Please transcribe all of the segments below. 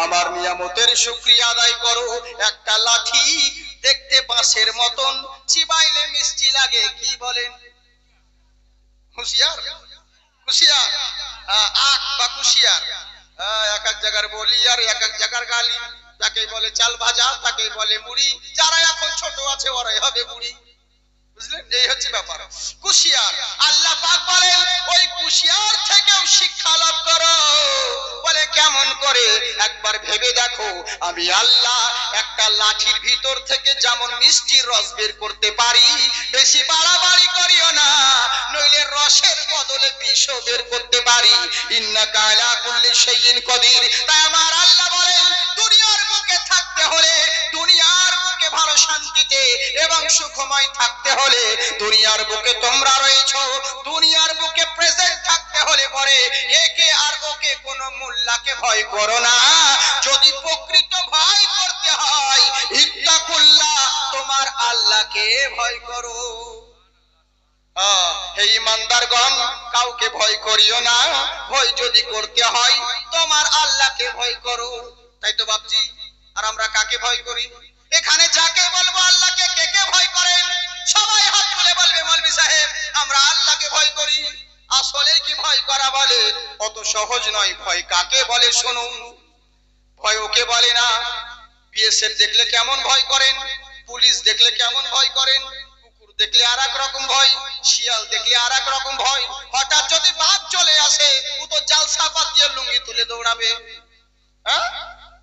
আমার নিয়ামতের শুকরিয়া আদায় করো। একটা লাঠি দেখতে বাঁশের মতন, চিবাইলে মিষ্টি লাগে, কি বলেন? হুঁশিয়ার, হুঁশিয়ার, আখ বা কুশিয়ার। এক এক জায়গার বলি আর এক এক জায়গার গালি। তাকে বলে চাল ভাজা, তাকে বলে মুড়ি। যারা এখন ছোট আছে ওরাই হবে বুড়ি, বুঝলেন? এই হচ্ছে ব্যাপার। কুশিয়ার, আল্লাহ পাক বলেন ওই কুশিয়ার থেকেও শিক্ষা লাভ করো। বলে কেমন করে? একবার ভেবে দেখো, আমি আল্লাহ একটা লাঠির ভিতর থেকে যেমন মিষ্টির রস বের করতে পারি, বেশি বাড়াবাড়ি করিও না, নইলে রসের বদলে বিষও বের করতে পারি। ইন্নাকা আলা কুল্লি শাইইন কদির। তাই আমার আল্লাহ বলেন দুনিয়ার বুকে থাকতে হলে, দুনিয়ার বুকে ভালো শান্তিতে এবং সুখময় থাকতে হলে, দুনিয়ার বুকে তোমরা রয়েছো, দুনিয়ার বুকে প্রেজেন্ট থাকতে হলে পরে একে আর ওকে কোন মোল্লাকে ভয় করো না। যদি প্রকৃত ভয় করতে হয়, ইত্তাকুল্লাহ, তোমার আল্লাহকে ভয় করো। হে ইমানদারগণ, কাউকে ভয় করিও না, ভয় যদি করতে হয় তোমার আল্লাহকে ভয় করো। তাই তো বাপজি, আর আমরা কাকে ভয় করি? এখানে যাকে বলবো আল্লাহকে, কে কে ভয় করেন? সবাই হাত তুলে বলবে মৌলভী সাহেব আমরা আল্লাহকে ভয় করি। আসলে কি ভয় করা বলে? অত সহজ নয়। ভয় কাকে বলে শুনুন। ভয় ওকে বলে না, বিএসএফ দেখলে কেমন ভয় করেন, পুলিশ দেখলে কেমন ভয় করেন, কুকুর দেখলে আর এক রকম ভয়, শিয়াল দেখলে আর এক রকম ভয়। হঠাৎ যদি বাঘ চলে আসে, ও তো জালসা পাত দিয়ে লুঙ্গি তুলে দৌড়াবে। হ্যাঁ,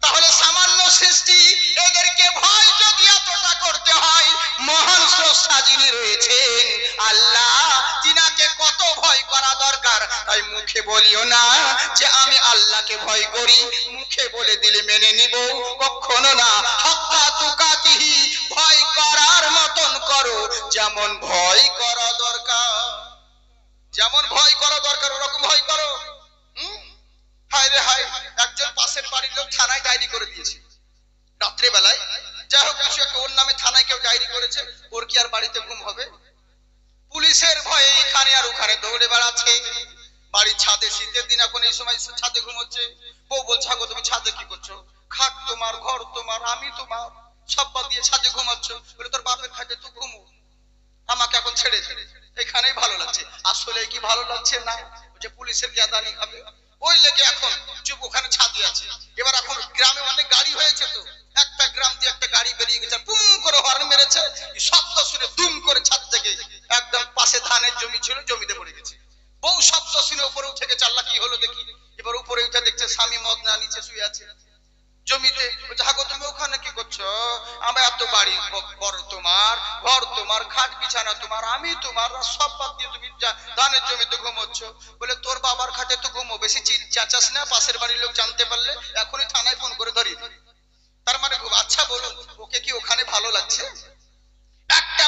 তাহলে সামান্য সৃষ্টি, এদেরকে ভয় যদি এতটা করতে হয়, মহান স্রষ্টা যিনি রয়েছেন আল্লাহ, তিনাকে কত ভয় করা দরকার। তাই মুখে বলিও না যে আমি আল্লাহকে ভয় করি, মুখে বলে দিলে মেনে নিব, কখনো না। হাক্কা তুকাতিহি, ভয় করার মতন করো, যেমন ভয় করা দরকার, যেমন ভয় করা দরকার ওরকম ভয় করো। হায় রে হায়, একজন পাশের বাড়ির লোক থানায় ডায়েরি করে দিয়েছে রাত্রে বেলায়। যাই হোক, কিছু একটা ওর নামে থানায় কেউ ডায়েরি করেছে, ওর কি আর বাড়িতে ঘুম হবে? পুলিশের ভয়ে এখানে আর ওখানে দৌড়ে বেড়াচ্ছে। বাড়ির ছাদে, শীতের দিন এখন এই সময় ছাদে ঘুমোচ্ছে। বউ বলছে গো তুমি ছাদে কি করছো? খাট তোমার, ঘর তোমার, আমি তোমার, সব বাদ দিয়ে ছাদে ঘুমাচ্ছ। বলে তোর বাপের খাটে তুই ঘুমো, আমাকে এখন ছেড়ে ছেড়ে এখানেই ভালো লাগছে। আসলে কি ভালো লাগছে না? যে পুলিশের গ্যাদানি হবে ওই লেগে এখন চুপ ওখানে ছাদে আছে। এবার এখন গ্রামে অনেক গাড়ি হয়েছে, তো একটা গ্রাম দিয়ে একটা গাড়ি বেরিয়ে গেছে, পুম করে হর্ন মেরেছে, শব্দ শুনে দুম করে ছাদ থেকে একদম পাশে ধানের জমি ছিল, জমিতে পড়ে গেছে। বউ শব্দ শুনে উপরে উঠে গেছে, আল্লাহ কি হলো দেখি। এবার উপরে উঠে দেখছে স্বামী মদ না নিচে শুয়ে আছে জমিতে। হাগো তুমি ওখানে কি করছো? আমার এত বাড়ি বড় তোমার, ঘর তোমার, খাট বিছানা তোমার, আমি তোমার, সব বাদ দিয়ে তুমি ধানের জমিতে ঘুমোচ্ছ। বলে তোর বাবার খাটে তো ঘুমো, বেশি চেঁচাস না, পাশের বাড়ির লোক জানতে পারলে এখনই থানায় ফোন করে ধরিয়ে দেবে। তার মানে আচ্ছা বলুন, ওকে কি ওখানে ভালো লাগছে? একটা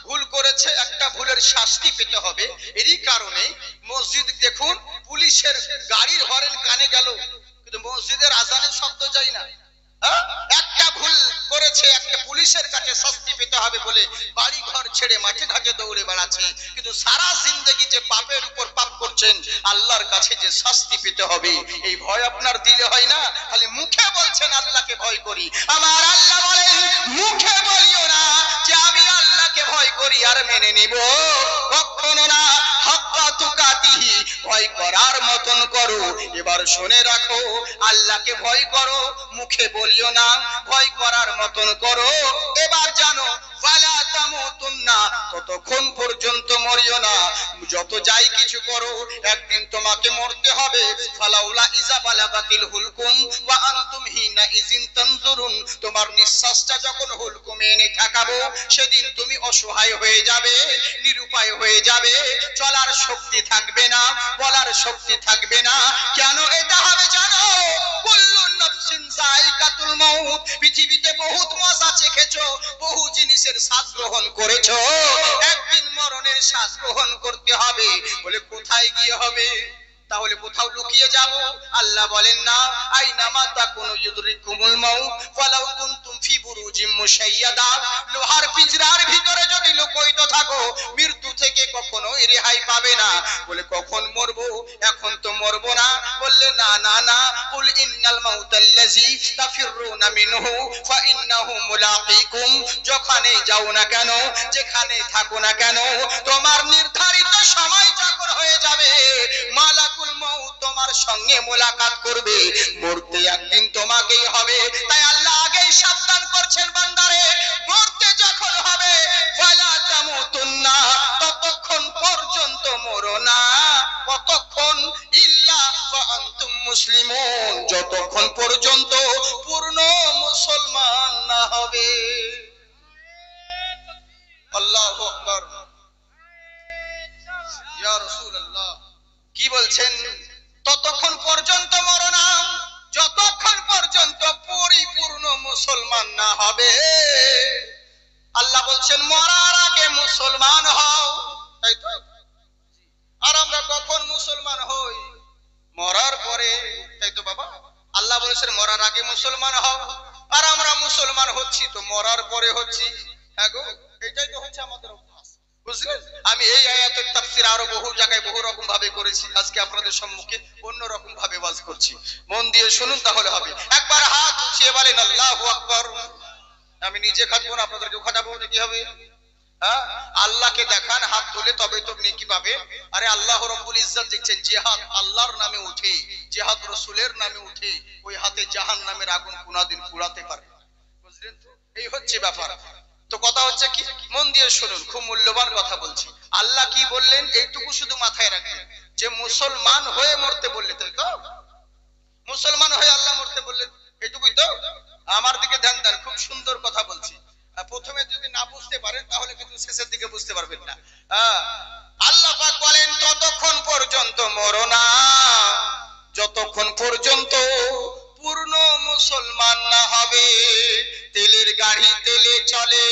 ভুল করেছে, একটা ভুলের শাস্তি পেতে হবে। এরই কারণে মসজিদ দেখুন, পুলিশের গাড়ির হরেন কানে গেল, কিন্তু মসজিদের আজানের শব্দ যায় না। একটা ভুল করেছে, একটা পুলিশের কাছে শাস্তি পেতে হবে বলে বাড়ি ঘর ছেড়ে মাঠে ঘাটে দৌড়ে বেড়াচ্ছে, কিন্তু সারা জিন্দগি যে পাপের উপর পাপ করছেন, আল্লাহর কাছে যে শাস্তি পেতে হবে, এই ভয় আপনার দিলে হয় না। খালি মুখে বলছেন আল্লাহকে ভয় করি, আমার আল্লাহ বলেন মুখে বলিও না যে আমি আল্লাহকে ভয় করি আর মেনে নিব, কখনো না। হাক্কা তুকাতিহি, ভয় করার মতন করো। এবার শুনে রাখো, আল্লাহকে ভয় করো, মুখে বলিও না, ভয় করার মতন করো। এবার জানো, ফালা তামুতুন্না, ততক্ষণ পর্যন্ত মরিও না। যত যাই কিছু করো, একদিন তোমাকে মরতে হবে। ফালাউলা ইজা বালাগাতিল হুলকুম ওয়া আনতুম হিনা ইজিন তানজুরুন, তোমার নিঃশ্বাসটা যখন হুলকুমে এনে ঠেকাবো, সেদিন তুমি অসহায় হয়ে যাবে, নিরুপায় হয়ে যাবে, চলার শক্তি থাকবে না, বলার শক্তি থাকবে না। কেন এটা হবে জানো? কুল্লু নাফসিন যায়কাতুল মাউত, পৃথিবীতে বহুত মজা চেখেছো, বহু জিনিসের স্বাদ গ্রহণ করেছো, একদিন মরণের স্বাদ গ্রহণ করতে হবে। বলে কোথায় গিয়ে হবে? তাহলে কোথাও লুকিয়ে যাব? আল্লাহ বলেন না, আইনামা তাকুনু ইউদরিকুমুল মাউত ওয়ালাউ কুনতুম ফি বুরুজিম মুশাইয়াদা। লোহার পিঞ্জরার ভিতরে যদি লুকিয়ে থাকো, মৃত্যু থেকে কখনোই রেহাই পাবে না। বলে কখন মরবো? এখন তো মরবো না। বললে না না না, কুল ইন্নাল মাউতাল্লাযী তাফিরুনা মিনহু ফাইন্নাহু মুলাকীকুম। যেখানেই যাও না কেন, যেখানে থাকো না কেন, তোমার নির্ধারিত সময় যখন হয়ে যাবে, মালাকুল মাউত তোমার সঙ্গে মোলাকাত করবে। মরতে একদিন তোমাকেই হবে। তাই আল্লাহ আগেই সাবধান করছেন বান্দারে, মরতে যখন হবে ফালা তামুতুন্না, ততক্ষণ পর্যন্ত মরো না। কতক্ষণ? ইল্লা ওয়া আনতুম মুসলিমুন, যতক্ষণ পর্যন্ত পূর্ণ মুসলমান না হবে। আল্লাহু আকবার। ইয়া রাসূলুল্লাহ কি বলছেন? ততক্ষণ পর্যন্ত মরো না, যতক্ষণ পর্যন্ত পরিপূর্ণ মুসলমান না হবে। আল্লাহ বলছেন মরার আগে মুসলমান হও। তাই তো? আর আমরা কখন মুসলমান হই? মরার পরে। তাই তো বাবা? আল্লাহ বলেছেন মরার আগে মুসলমান হও, আর আমরা মুসলমান হচ্ছি তো মরার পরে হচ্ছি। হ্যাঁ গো, এটাই তো হচ্ছে আমাদের অভ্যাস, বুঝলেন? আমি এই আয়াতের তাফসীর আরো বহু জায়গায় বহু রকম ভাবে করেছি, আজকে আপনাদের সম্মুখে অন্য রকম ভাবে ওয়াজ করছি। মন দিয়ে শুনুন, তাহলে হবে। একবার হাত উঠিয়ে বলেন আল্লাহু আকবার। আমি নিজে খাটবো না, আপনাদেরকেও খাটাবো, কি হবে? আল্লাহকে দেখান হাত তুলে, তবে তো নেকি পাবে। আরে আল্লাহ রাব্বুল ইজ্জত দেখছেন, যে হাত আল্লাহর নামে উঠে, যে হাত রাসূলের নামে উঠে, ওই হাতে জাহান্নামের আগুন কোনদিন পোড়াতে পারবে না, বুঝলেন তো? এই হচ্ছে ব্যাপার। তো কথা হচ্ছে কি, মন দিয়ে শুনুন, খুব মূল্যবান কথা বলছি। আল্লাহ কি বললেন এইটুকু শুধু মাথায় রাখবেন, যে মুসলমান হয়ে মরতে বললে, তাই তো? মুসলমান হয়ে আল্লাহ মরতে বললেন, এইটুকুই তো? আমার দিকে ধ্যান দেন, খুব সুন্দর কথা বলছি। প্রথমে যদি না বুঝতে পারেন তাহলে কিন্তু শেষের দিকে বুঝতে পারবেন না। আল্লাহ পাক বলেন ততক্ষণ পর্যন্ত মরো না, যতক্ষণ পর্যন্ত পূর্ণ মুসলমান না হবে। তেলের গাড়ি তেলে চলে,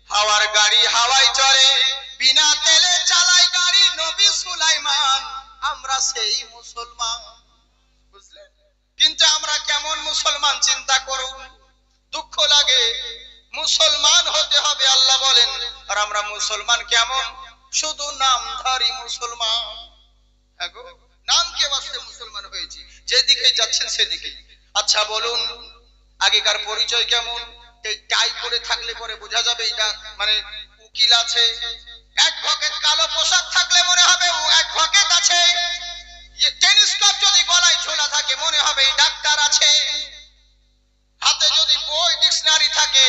হাওয়ার গাড়ি হাওয়ায় চলে, বিনা তেলে চালায় গাড়ি নবী সুলাইমান। আমরা সেই মুসলমান, বুঝলেন? কিন্তু আমরা কেমন মুসলমান চিন্তা করুন, দুঃখ লাগে। মুসলমান হতে হবে আল্লাহ বলেন, আর আমরা মুসলমান কেমন? শুধু নামধারী মুসলমান। নামকে বাঁচতে মুসলমান হয়েছি, যেদিকে যাচ্ছেন সেদিকে। আচ্ছা বলুন, আগেকার পরিচয় কেমন? এই টাই পরে থাকলে পরে বোঝা যাবে এটা মানে উকিল আছে। অ্যাডভোকেট কালো পোশাক থাকলে মনে হবে ও অ্যাডভোকেট আছে। টেলিস্কোপ যদি গলায় ঝোলা থাকে মনে হবে ডাক্তার আছে। হাতে যদি বই ডিকশনারি থাকে,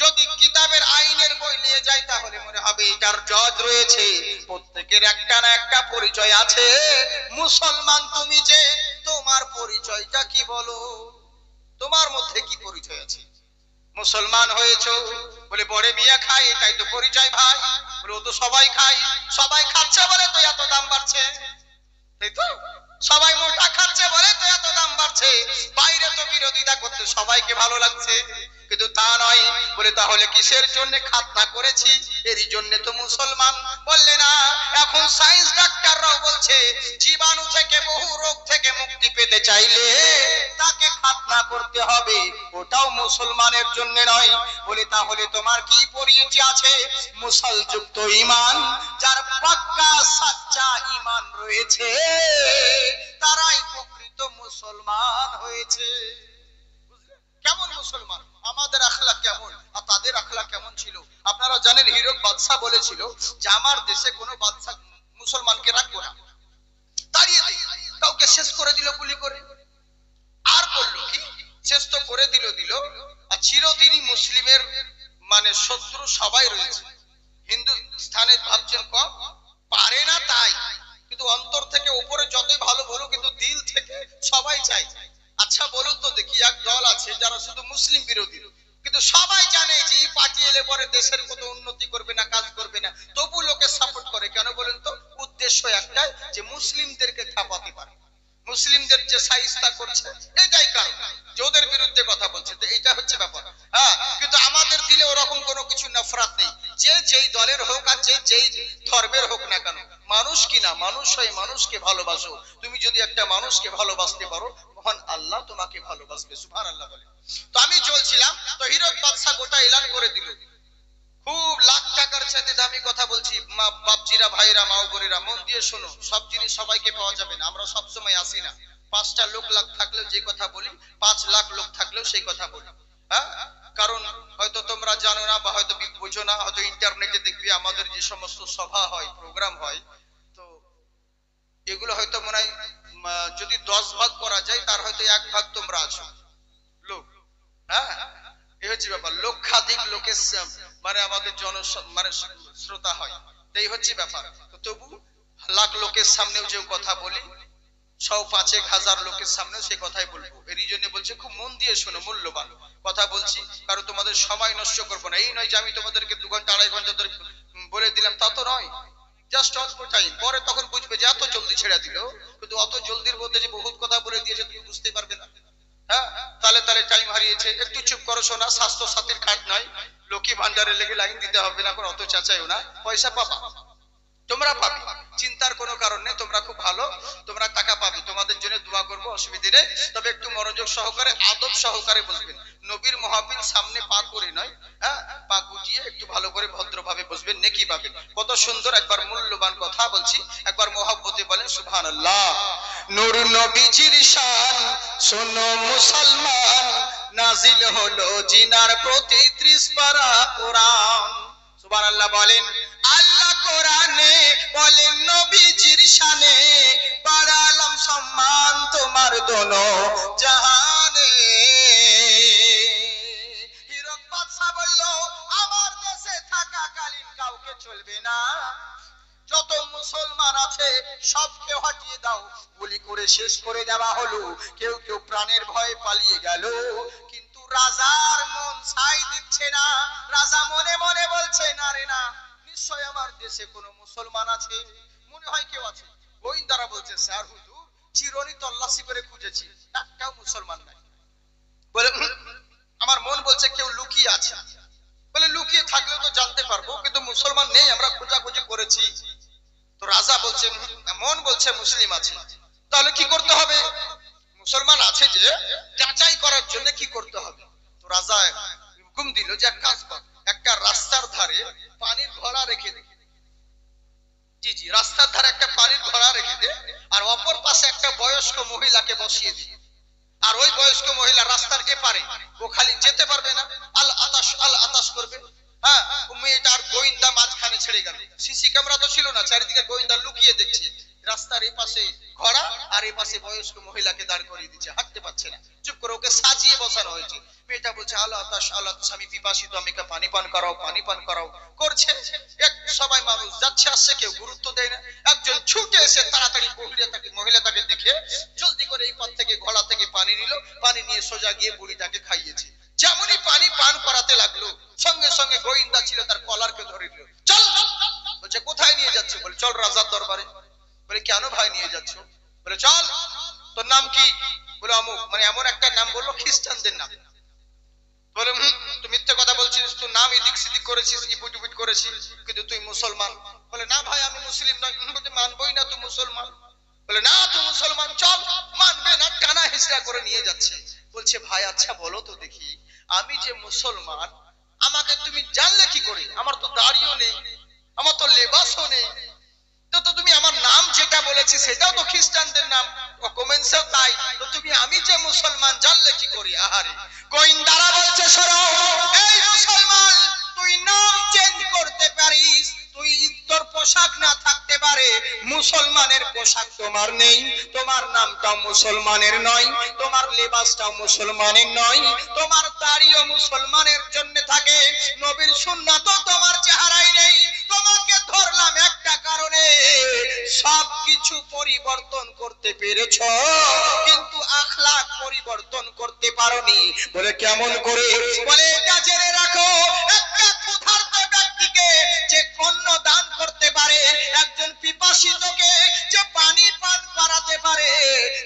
যদি কিতাবের আইনের বই নিয়ে যায় তাহলে মনে হবে এটার জজ রয়েছে। প্রত্যেকের একটা না একটা পরিচয় আছে। মুসলমান তুমি যে, তোমার পরিচয়টা কি বলো? তোমার মধ্যে কি পরিচয় আছে? মুসলমান হয়েছো বলে বড়ে মিয়া খাই, এটাই তো পরিচয় ভাই। বলে ও তো সবাই খাই, সবাই খাচ্ছে বলে তো এত দাম বাড়ছে, তাই তো? সবাই মোটা খাচ্ছে বলে তো এত দাম বাড়ছে। বাইরে তো বিরোধিতা করতে সবাইকে ভালো লাগছে, কিন্তু তা নয়। বলে তাহলে কিসের জন্য খাতনা করেছি? এরই জন্য তো মুসলমান। বললে না, এখন সায়েন্স ডাক্তাররাও বলছে জীবাণু থেকে বহু রোগ থেকে মুক্তি পেতে চাইলে তাকে খাতনা করতে হবে, ওটাও মুসলমানের জন্য নয়। বলে তাহলে তোমার কি পরিচয় আছে? মুসলযুক্ত ঈমান, যার পাক্কা সাচ্চা ঈমান রয়েছে তারাই প্রকৃত মুসলমান হয়েছে। কেমন মুসলমান? আমাদের আখলাক কেমন আর তাদের আখলাক কেমন ছিল? আপনারা জানেন হিরক বাদশা বলেছিল যে আমার দেশে কোনো বাদশা মুসলমানকে রাখবো না, তাড়িয়ে দিই। কাউকে শেষ করে দিল গুলি করে। আর করলো কি? শেষ তো করে দিল। আর চিরদিনই মুসলিমের মানে শত্রু সবাই রয়েছে। হিন্দুস্থানে ভাবছেন কম পারে না তাই, কিন্তু অন্তর থেকে উপরে যতই ভালো বলো, কিন্তু দিল থেকে সবাই চায়। আচ্ছা বলুন তো দেখি, এক দল আছে যারা শুধু মুসলিম বিরোধী, কিন্তু সবাই জানে যে এই পার্টি এলে পরে দেশের কোনো উন্নতি করবে না, কাজ করবে না, তবু লোকে সাপোর্ট করে। কেন বলেন তো? উদ্দেশ্য একটাই, যে মুসলিমদেরকে থাপাতে পারে, মুসলিমদের যে সাইস্তা করছে, এটাই কারণ যে ওদের বিরুদ্ধে কথা বলছে। তো এটা হচ্ছে ব্যাপার। কিন্তু আমাদের দিলে ওরকম কোনো কিছু নফরত নেই। যে যেই দলের হোক আর যে যেই ধর্মের হোক না কেন, মানুষ কিনা, মানুষ হয়ে মানুষকে ভালোবাসো। তুমি যদি একটা মানুষকে ভালোবাসতে পারো, মহান আল্লাহ তোমাকে ভালোবাসবে। সুবহানাল্লাহ বলে। তো আমি চলছিলাম, তো হিরক বাদশা গোটা এলান করে দিল, খুব লাখ টাকার চাইতে দামি কথা বলছি। বাপজিরা, ভাইরা, মা বোনেরা, মন দিয়ে শোনো। সব জিনিস সবাইকে পাওয়া যাবে না, আমরা সব সময় আসি না। 5টা লোক লাখ থাকলেও যে কথা বলি, 5 লাখ লোক থাকলেও সেই কথা বলি। হ্যাঁ, কারণ হয়তো তোমরা জানো না বা হয়তো বুঝো না, হয়তো ইন্টারনেটে দেখবে আমাদের যে সমস্ত সভা হয়, প্রোগ্রাম হয়, তো এগুলো হয়তো মনে হয় যদি 10 ভাগ করা যায়, তার হয়তো 1 ভাগ তোমরা আছো লোক। হ্যাঁ, এই হচ্ছে ব্যাপার। লক্ষাধিক লোকের মানে আমাদের মানে শ্রোতা হয়, এই হচ্ছে ব্যাপার। তো তবু লাখ লোকের সামনেও যে কথা বলি, 100-5-1000 লোকের সামনেও সে কথাই বলবো। এরই জন্য বলছে খুব মন দিয়ে শোনো, মূল্যবান কথা বলছি, কারণ তোমাদের সময় নষ্ট করবো না। এই নয় যে আমি তোমাদেরকে 2 ঘন্টা 2.5 ঘন্টা ধরে বলে দিলাম, তা তো নয়। জাস্ট অল্প টাইম, পরে তখন বুঝবে যে এত জলদি ছেড়ে দিল, কিন্তু অত জলদির মধ্যে যে বহুত কথা বলে দিয়েছে তুমি বুঝতে পারবে না। হ্যাঁ, তালে তালে টাইম হারিয়েছে। একটু চুপ করো শোনা, স্বাস্থ্য সাথীর কার্ড নয়, লক্ষ্মী ভান্ডারের লেগে লাইন দিতে হবে না, অত চাচাইও না, পয়সা পাবা, তোমরা পাবে, চিন্তার কোনো কারণ নেই। তোমরা খুব ভালো, তোমরা টাকা পাবে, তোমাদের জন্য দোয়া করবো, অসুবিধে নেই। তবে একটু মনোযোগ সহকারে, আদব সহকারে বসবেন। নবীর মাহফিল সামনে পা করে নয়, হ্যাঁ, পা গুটিয়ে একটু ভালো করে ভদ্রভাবে বসবেন, নেকি পাবেন। কত সুন্দর একবার মূল্যবান কথা বলছি, একবার মহব্বতে বলেন সুবহানাল্লাহ। নূর নবীজির শান শোনো মুসলমান, নাজিল হলো জিনার প্রতি 30 পারা কোরআন। সুবহানাল্লাহ বলেন। আল্লাহ কোরআনে বলেন নবীজির শানে, বাড়ালাম সম্মান তোমার দোনো জাহানে। হিরক বাদশা বলল, আমার দেশে থাকাকালীন কাউকে চলবে না, যত মুসলমান আছে সবকে হটিয়ে দাও। গুলি করে শেষ করে দেওয়া হলো, কেউ কেউ প্রাণের ভয়ে পালিয়ে গেল, কিন্তু রাজার মন ছাই দিচ্ছে না। রাজা মনে মনে বলছে, না রে না, নিশ্চয় আমার দেশে কোনো মুসলমান আছে, মনে হয় কেউ আছে। গোয়েন্দারা বলছে, স্যার হুজুর, চিরনি তল্লাশি করে খুঁজেছি, একটাও মুসলমান নাই। বলে আমার মন বলছে কেউ লুকিয়ে আছে। বলে লুকিয়ে থাকলেও তো জানতে পারবো, কিন্তু মুসলমান নেই, আমরা খোঁজাখুঁজি করেছি। তো রাজা বলছেন, মন বলছে মুসলিম আছে, তাহলে কি করতে হবে? মুসলমান আছে যে যাচাই করার জন্য কি করতে হবে? তো রাজা হুকুম দিল যে এক কাজ কর, একটা রাস্তার ধারে পানির ঘড়া রেখে দে। জি জি, রাস্তার ধারে একটা পানির ঘড়া রেখে দে, আর অপর পাশে একটা বয়স্ক মহিলাকে বসিয়ে দি। আর ওই বয়স্ক মহিলা রাস্তার এপারে, ও খালি যেতে পারবে না, আল আতাশ করবে। হ্যাঁ, মেয়েটার গোয়েন্দা মাঝখানে ছেড়ে গেল। সিসি ক্যামেরা তো ছিল না, চারিদিকে গোয়েন্দা লুকিয়ে দেখছে। রাস্তার এই পাশে ঘোড়া আর এই পাশে বয়স্ক মহিলাকে দাঁড় করিয়ে দিচ্ছে, হাঁটতে পারছে না, চুপ করে ওকে সাজিয়ে বসানো হয়েছে। মেয়েটা বলছে, আল্লাহ আতাশ, আমি পিপাসিত, আমাকে পানি পান করাও, পানি পান করাও করছে। এক সবাই মানুষ যাচ্ছে আসছে, কেউ গুরুত্ব দেয় না। একজন ছুটে এসে তাড়াতাড়ি মহিলাটাকে দেখে জলদি করে এই পথ থেকে ঘোড়া থেকে পানি নিল, পানি নিয়ে সোজা গিয়ে বুড়িটাকে খাইয়েছে। যেমনই পানি পান করাতে লাগলো, সঙ্গে সঙ্গে গোয়েন্দা ছিল তার কলারকে ধরে নিল। চল, বলছে কোথায় নিয়ে যাচ্ছে? বলে চল রাজার দরবারে। বলে কেন ভাই নিয়ে যাচ্ছ? বলে চল। তোর নাম কি? বলে অমুক। মানে এমন একটা নাম বললো খ্রিস্টানদের নাম। বলে তুই মিথ্যে কথা বলছিস, তুই নাম এদিক সেদিক করেছিস, ইপুট ইপুট করেছিস, কিন্তু তুই মুসলমান। বলে না ভাই, আমি মুসলিম নই। বলতে মানবই না, তুই মুসলমান। বলে না, তুই মুসলমান, চল। মানবে না, টানা হেঁচড়া করে নিয়ে যাচ্ছে। বলছে ভাই আচ্ছা বলো তো দেখি, আমি যে মুসলমান, আমাকে তুমি জানলে কি করে? আমার তো দাড়িও নেই, আমার তো লেবাসও নেই, তো তুমি আমার নাম যেটা বলেছি সেটাও তো খ্রিস্টানদের নাম, কমেন্টসেও তাই, তো তুমি আমি যে মুসলমান জানলে কি করে? আহারে, গোয়েন্দারা বলছে শোনো, এই মুসলমান, তুই নাম চেঞ্জ করতে পারিস, তুই তোর পোশাক না থাকতে পারে, মুসলমানের পোশাক তোমার নেই, তোমার নামটাও মুসলমানের নয়, তোমার লেবাসটাও মুসলমানের নয়, তোমার দাড়িও মুসলমানের জন্য থাকে, নবীর সুন্নাতও তোমার চেহারায় নেই। তোমাকে ধরলাম একটা কারণে, সবকিছু পরিবর্তন করতে পেরেছ, কিন্তু আখলাক পরিবর্তন করতে পারোনি। বলে কেমন করে? বলে এটা জেনে রাখো, একটা ক্ষুধার্ত ব্যক্তিকে যে অন্ন দান করতে পারে, একজন পিপাসিতকে যে পানি পান করাতে পারে,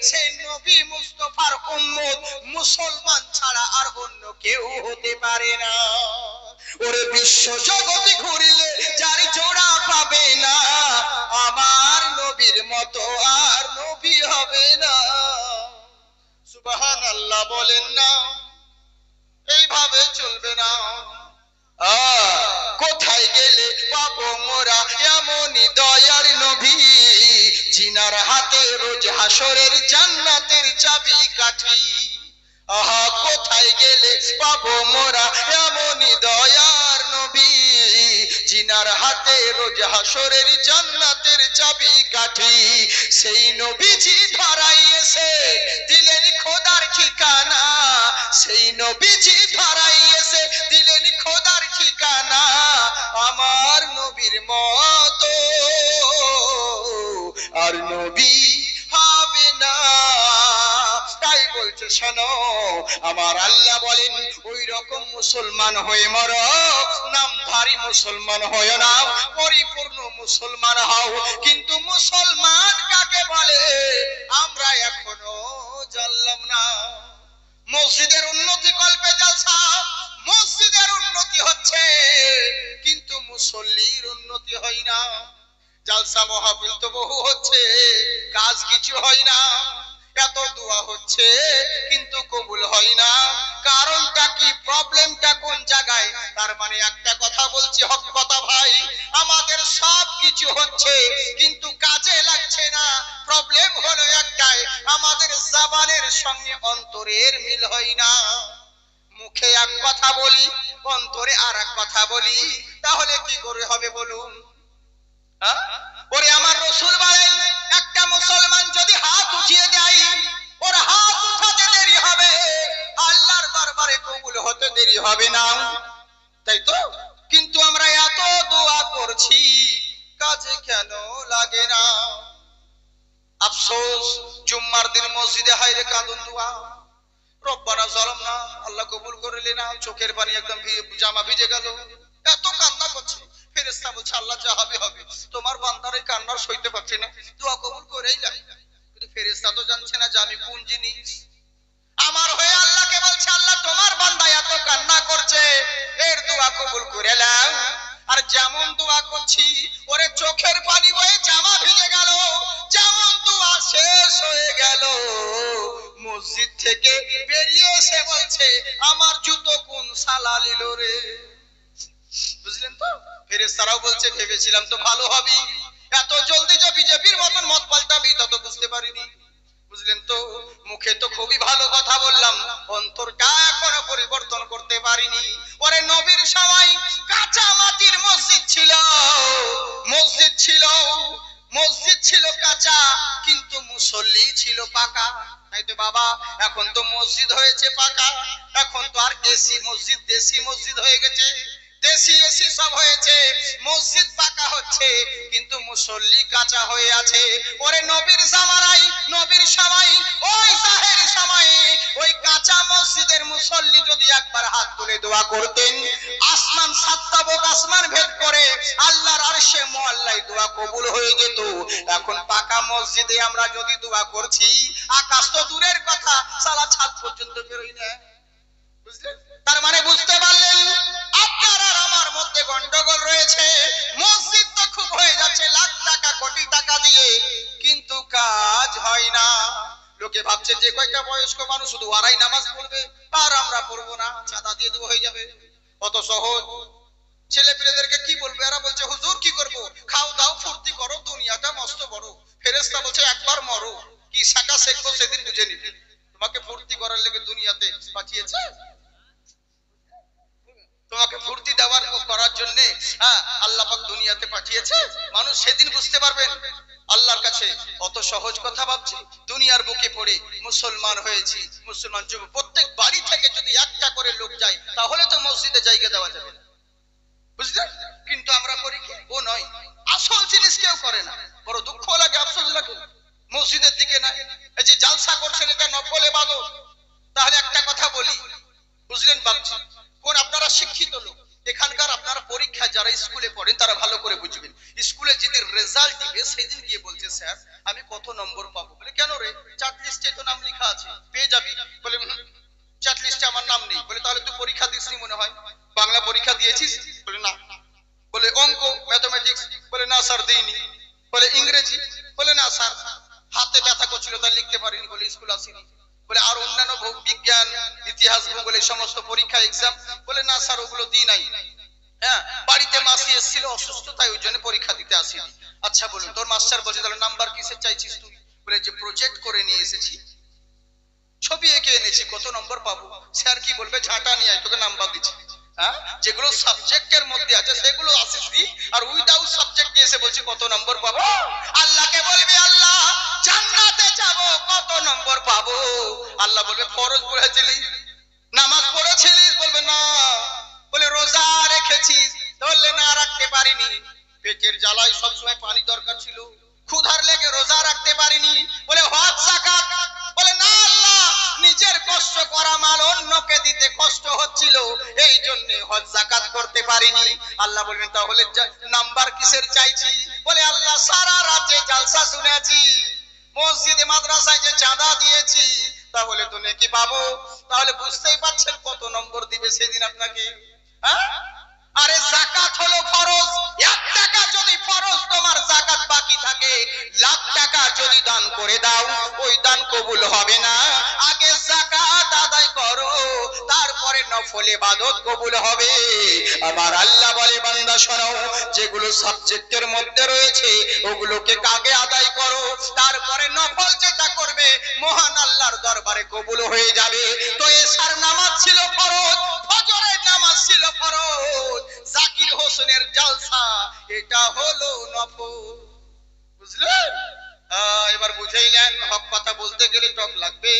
সে নবী মুস্তাফার উম্মত মুসলমান ছাড়া আর অন্য কেউ হতে পারে না। ওরে বিশ্ব জগতে ঘুরিলে যার জোড়া পাবে না, আমার নবীর মতো আর নবী হবে না। সুবহানাল্লাহ বলেন না, এইভাবে চলবে না। কোথায় গেলে পাবো মোরা এমনই দয়ার নবী, জিনার হাতে রোজ হাসরের জান্নাতের চাবি কাঠি। আহা, কোথায় গেলে পাবো মোরা এমনই দয়ার নবী, জিনার হাতে রোজ হাসরের জান্নাতের চাবি কাঠি। সেই নবীজি ধরাই এসে দিলেন খোদার ঠিকানা, সেই নবীজি ধরাই এসে দিলেন খোদার ঠিকানা। আমার নবীর মতো আর নবী হবে না। তাই বলছে শোনো, আমার আল্লাহ বলেন ওই রকম মুসলমান হয়ে মরো, নামধারী মুসলমান হয় না, পরিপূর্ণ মুসলমান হও। কিন্তু মুসলমান কাকে বলে আমরা এখনো জানলাম না। মসজিদের উন্নতি কল্পে জালসা, মসজিদের উন্নতি হচ্ছে কিন্তু মুসল্লির উন্নতি হয় না। জালসা মাহফিল তো বহু হচ্ছে, কাজ কিছু হয় না। এত দোয়া হচ্ছে কিন্তু কবুল হয় না। কারণটা কি, প্রবলেমটা কোন জায়গায়? তার মানে একটা কথা বলছি, হক কথা ভাই, আমাদের সব কিছু হচ্ছে কিন্তু কাজে লাগছে না। প্রবলেম হলো একটাই, আমাদের জবানের সঙ্গে অন্তরের মিল হয় না। মুখে এক কথা বলি, অন্তরে আর এক কথা বলি, তাহলে কি করে হবে বলুন? ওরে আমার রাসূল বলেন, একটা মুসলমান যদি হাত উঠিয়ে দেয়, ওর হাত উঠাতে দেরি হবে, আল্লাহর দরবারে কবুল হতে দেরি হবে না। তাই তো? কিন্তু আমরা এত দোয়া করছি, কাজে কেন লাগে না? আফসোস, জুম্মার দিন মসজিদে হায়রে কাঁদুন দোয়া, রব্বানা জালামনা, আল্লাহ কবুল করলে না, চোখের পানি একদম জামা ভিজে গেল, এত কান্না করছে। ফেরেশতা বলছে আল্লাহ যা হবে হবে, তোমার বান্দার এই কান্নার সইতে পারছি না, দোয়া কবুল করেই যায়। কিন্তু ফেরেশতা তো জানছে না যে আমি কোন জিনিস। আমার হয়ে আল্লাহকে বলছে আল্লাহ তোমার বান্দা এত কান্না করছে, এর দোয়া কবুল করে নাও। আর যেমন দোয়া করছি, ওরে চোখের পানি বয়ে জামা ভিজে গেল, যেমন দোয়া শেষ হয়ে গেল, মসজিদ থেকে বেরিয়ে এসে বলছে আমার জুতো কোন শালা নিল রে। বুঝলেন তো? ফেরেশতারাও বলছে ভেবেছিলাম তো ভালো হবি, এত জলদি যে বিজেপির মতন মত পাল্টাবি তা তো বুঝতে পারিনি। বুঝলেন তো? মুখে তো খুবই ভালো কথা বললাম, অন্তরটা এখনো পরিবর্তন করতে পারিনি। ওরে নবীর সময় কাঁচা মাটির মসজিদ ছিল, মসজিদ ছিল, মসজিদ ছিল কাঁচা, কিন্তু মুসল্লি ছিল পাকা। তাই তো বাবা, এখন তো মসজিদ হয়েছে পাকা, এখন তো আর এসি মসজিদ, দেশি মসজিদ হয়ে গেছে, দেশি এসি সব হয়েছে, মসজিদ পাকা হচ্ছে কিন্তু মুসল্লি কাঁচা হয়ে আছে। ওরে নবীর জামানায়, নবীর সময়, ওই জাহের সময়ে ওই কাঁচা মসজিদের মুসল্লি যদি একবার হাত তুলে দোয়া করতেন, আসমান সাতটাবক আসমান ভেদ করে আল্লাহর আরশে মুআল্লায় দোয়া কবুল হয়ে যেত। এখন পাকা মসজিদে আমরা যদি দোয়া করছি, আকাশ তো দূরের কথা, সালা ছাদ পর্যন্ত বেরোই না। বুঝলেন? তার মানে বুঝতে পারলেন আপনার আর আমার মধ্যে গন্ডগোল রয়েছে। মসজিদ তো খুব হয়ে যাচ্ছে লাখ টাকা কোটি টাকা দিয়ে, কিন্তু কাজ হয় না। লোকে ভাবছে যে কয়টা বয়স্ক মানুষ শুধু ওরাই নামাজ পড়বে আর আমরা পড়বো না, চাঁদা দিয়ে দেবো হয়ে যাবে, অত সহজ। ছেলে পেলেদেরকে কি বলবে? এরা বলছে হুজুর কি করবো, খাও দাও ফুর্তি করো, দুনিয়াটা মস্ত বড়। ফেরেশতা বলছে একবার মরো, কি শাখা শেখবো সেদিন বুঝে নিবি। তোমাকে ফুর্তি করার লেগে দুনিয়াতে পাঠিয়েছে, তোমাকে ফুর্তি দেওয়ার করার জন্য আল্লাহ পাক দুনিয়াতে পাঠিয়েছে। মানুষ সেদিন বুঝতে পারবেন আল্লাহর কাছে। অত সহজ কথা ভাবছি? দুনিয়ার বুকে পড়ে মুসলমান হয়েছি, মুসলমান যুবক প্রত্যেক বাড়ি থেকে যদি একটা করে লোক যায়, তাহলে তো মসজিদে জায়গা দেওয়া যাবে না। বুঝলেন? কিন্তু আমরা করি কি? ও নয়, আসল জিনিস কেউ করে না। বড় দুঃখ লাগে, আফসোস লাগে, মসজিদের দিকে না। এই যে জালসা করছেন, এটা নকল ইবাদত। তাহলে একটা কথা বলি, বুঝলেন বাবজি, কোন আপনারা শিক্ষিত লোক, এখানকার আপনারা পরীক্ষা যারা স্কুলে পড়েন তারা ভালো করে বুঝবেন। স্কুলে যেদিন রেজাল্ট দিবে সেদিন গিয়ে বলছে স্যার আমি কত নম্বর পাবো। বলে কেন রে? চার্ট লিস্টে তো নাম লেখা আছে, পেয়ে যাবি। বলে চার্ট লিস্টে আমার নাম নেই। বলে তাহলে তুই পরীক্ষা দিসনি মনে হয়, বাংলা পরীক্ষা দিয়েছিস? বলে না। বলে অঙ্ক ম্যাথমেটিক্স? বলে না স্যার দিইনি। বলে ইংরেজি, বলে না স্যার হাতে ব্যথা করছিল তাই লিখতে পারিনি, বলে স্কুল আসিনি। বলে আর অন্যান্য বিজ্ঞান, ইতিহাস, ভূগোল এই সমস্ত পরীক্ষা এক্সাম, বলে না স্যার ওগুলো দিই নাই। হ্যাঁ, বাড়িতে মাসি এসেছিল অসুস্থ তাই ওই জন্য পরীক্ষা দিতে আসিনি। আচ্ছা বলুন, তোর মাস্টার বলছে তাহলে নাম্বার কিসের চাইছিস তুই? বলে যে প্রজেক্ট করে নিয়ে এসেছি, ছবি এঁকে এনেছি, কত নম্বর পাবো? স্যার কি বলবে, ঝাঁটা নিয়ে আয়, তোকে নাম্বার দিচ্ছি। হ্যাঁ, যেগুলো সাবজেক্টের মধ্যে আছে সেগুলো আসিস দি, আর উইদাউট সাবজেক্ট নিয়ে এসে বলছি কত নম্বর পাবো? আল্লাহকে বলবে আল্লাহ জান্নাতে যাব কত নম্বর পাবো? আল্লাহ বলবে ফরজ পড়েছিলি, নামাজ পড়েছিলিস? বলবে না। বলে রোজা রেখেছিস? বললে না রাখতে পারিনি, পেটের জ্বালায় সবসময় পানি দরকার ছিল, ক্ষুধার লেগে রোজা রাখতে পারিনি। বলে হজ যাকাত? বলে না আল্লাহ নিজের কষ্ট করা মাল অন্যকে দিতে কষ্ট হচ্ছিল এই জন্য হজ যাকাত করতে পারিনি। আল্লাহ বলবেন তাহলে নাম্বার কিসের চাইছি? বলে আল্লাহ সারা রাজ্যে জালসা শুনেছি, মসজিদে মাদ্রাসায় যে চাঁদা দিয়েছি তাহলে তো নেকি পাবো। তাহলে বুঝতেই পারছেন কত নম্বর দিবে সেদিন আপনাকে। হ্যাঁ, আরে যাকাত হলো ফরজ, 1 টাকা যদি ফরজ তোমার যাকাত বাকি থাকে, লাখ টাকা যদি দান করে দাও ওই দান কবুল হবে না। আগে যাকাত আদায় করো, তারপরে নফল ইবাদত কবুল হবে। আমার আল্লাহ বলে বান্দা শোনো, যেগুলো সাবজেক্টের মধ্যে রয়েছে ওগুলোকে আগে আদায় করো, তারপরে নফল যেটা করবে মহান আল্লাহর দরবারে কবুল হয়ে যাবে। তো এশার নামাজ ছিল ফরজ, ফজরের নামাজ ছিল ফরজ, জাকির হোসেনের জলসা এটা হলো নফল। বুঝলেন? এবার বুঝাইলেন হক কথা বলতে গেলে টক লাগবে,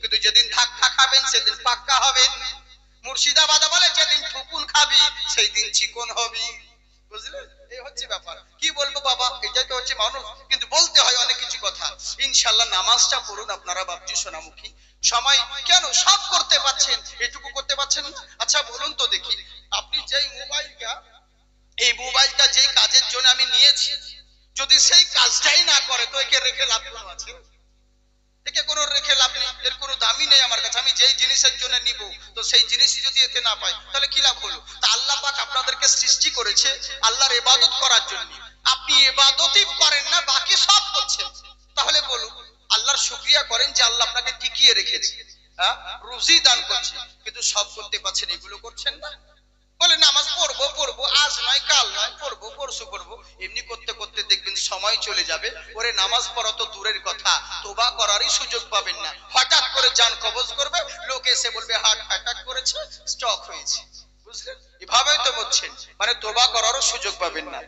কিন্তু যেদিন ধাক্কা খাবেন সেদিন পাক্কা হবেন। মুর্শিদাবাদে বলে যেদিন ঠুকুন খাবি সেই দিন চিকন হবি। বুঝলেন? এই হচ্ছে ব্যাপার। কি বলবো বাবা, এটাই তো হচ্ছে মানুষ, কিন্তু বলতে হয় অনেক কিছু কথা। ইনশাআল্লাহ নামাজটা পড়ুন আপনারা বাপজি সোনামুখী। সময় কেন সব করতে পাচ্ছেন, এটুকু করতে পাচ্ছেন না? আচ্ছা বলুন তো দেখি, আপনি যেই মোবাইলটা, এই মোবাইলটা যেই কাজের জন্য আমি নিয়েছি, যদি সেই কাজটাই না করে তো একে রেখে লাভ কোনো আছে? একে কোনো রেখে লাভ নেই, এর কোনো দামই নেই আমার কাছে। আমি যেই জিনিসের জন্য নিব তো সেই জিনিসই যদি এতে না পাই তাহলে কি লাভ হলো? তা আল্লাহ পাক আপনাদেরকে সৃষ্টি করেছে আল্লাহর ইবাদত করার জন্য, আপনি ইবাদতই করেন না, বাকি সব করছেন। তাহলে বলুন আল্লাহর শুকরিয়া করেন যে আল্লাহ আপনাকে টিকিয়ে রেখেছে, হ্যাঁ রুজি দান করছে, কিন্তু সব করতে পারছেন, এগুলো করছেন না। বলে নামাজ পড়বো পড়বো, আজ নয় কাল নয়, পড়বো পরশু পড়বো, এমনি করতে করতে দেখবেন সময় চলে যাবে। ওরে নামাজ পড়া তো দূরের কথা, তোবা করারই সুযোগ পাবেন না। হঠাৎ করে জান কবজ করবে, লোক এসে বলবে হার্ট অ্যাটাক করেছে, স্ট্রোক হয়েছে। বুঝলেন? এভাবেই তো বলছেন, মানে তোবা করারও সুযোগ পাবেন না।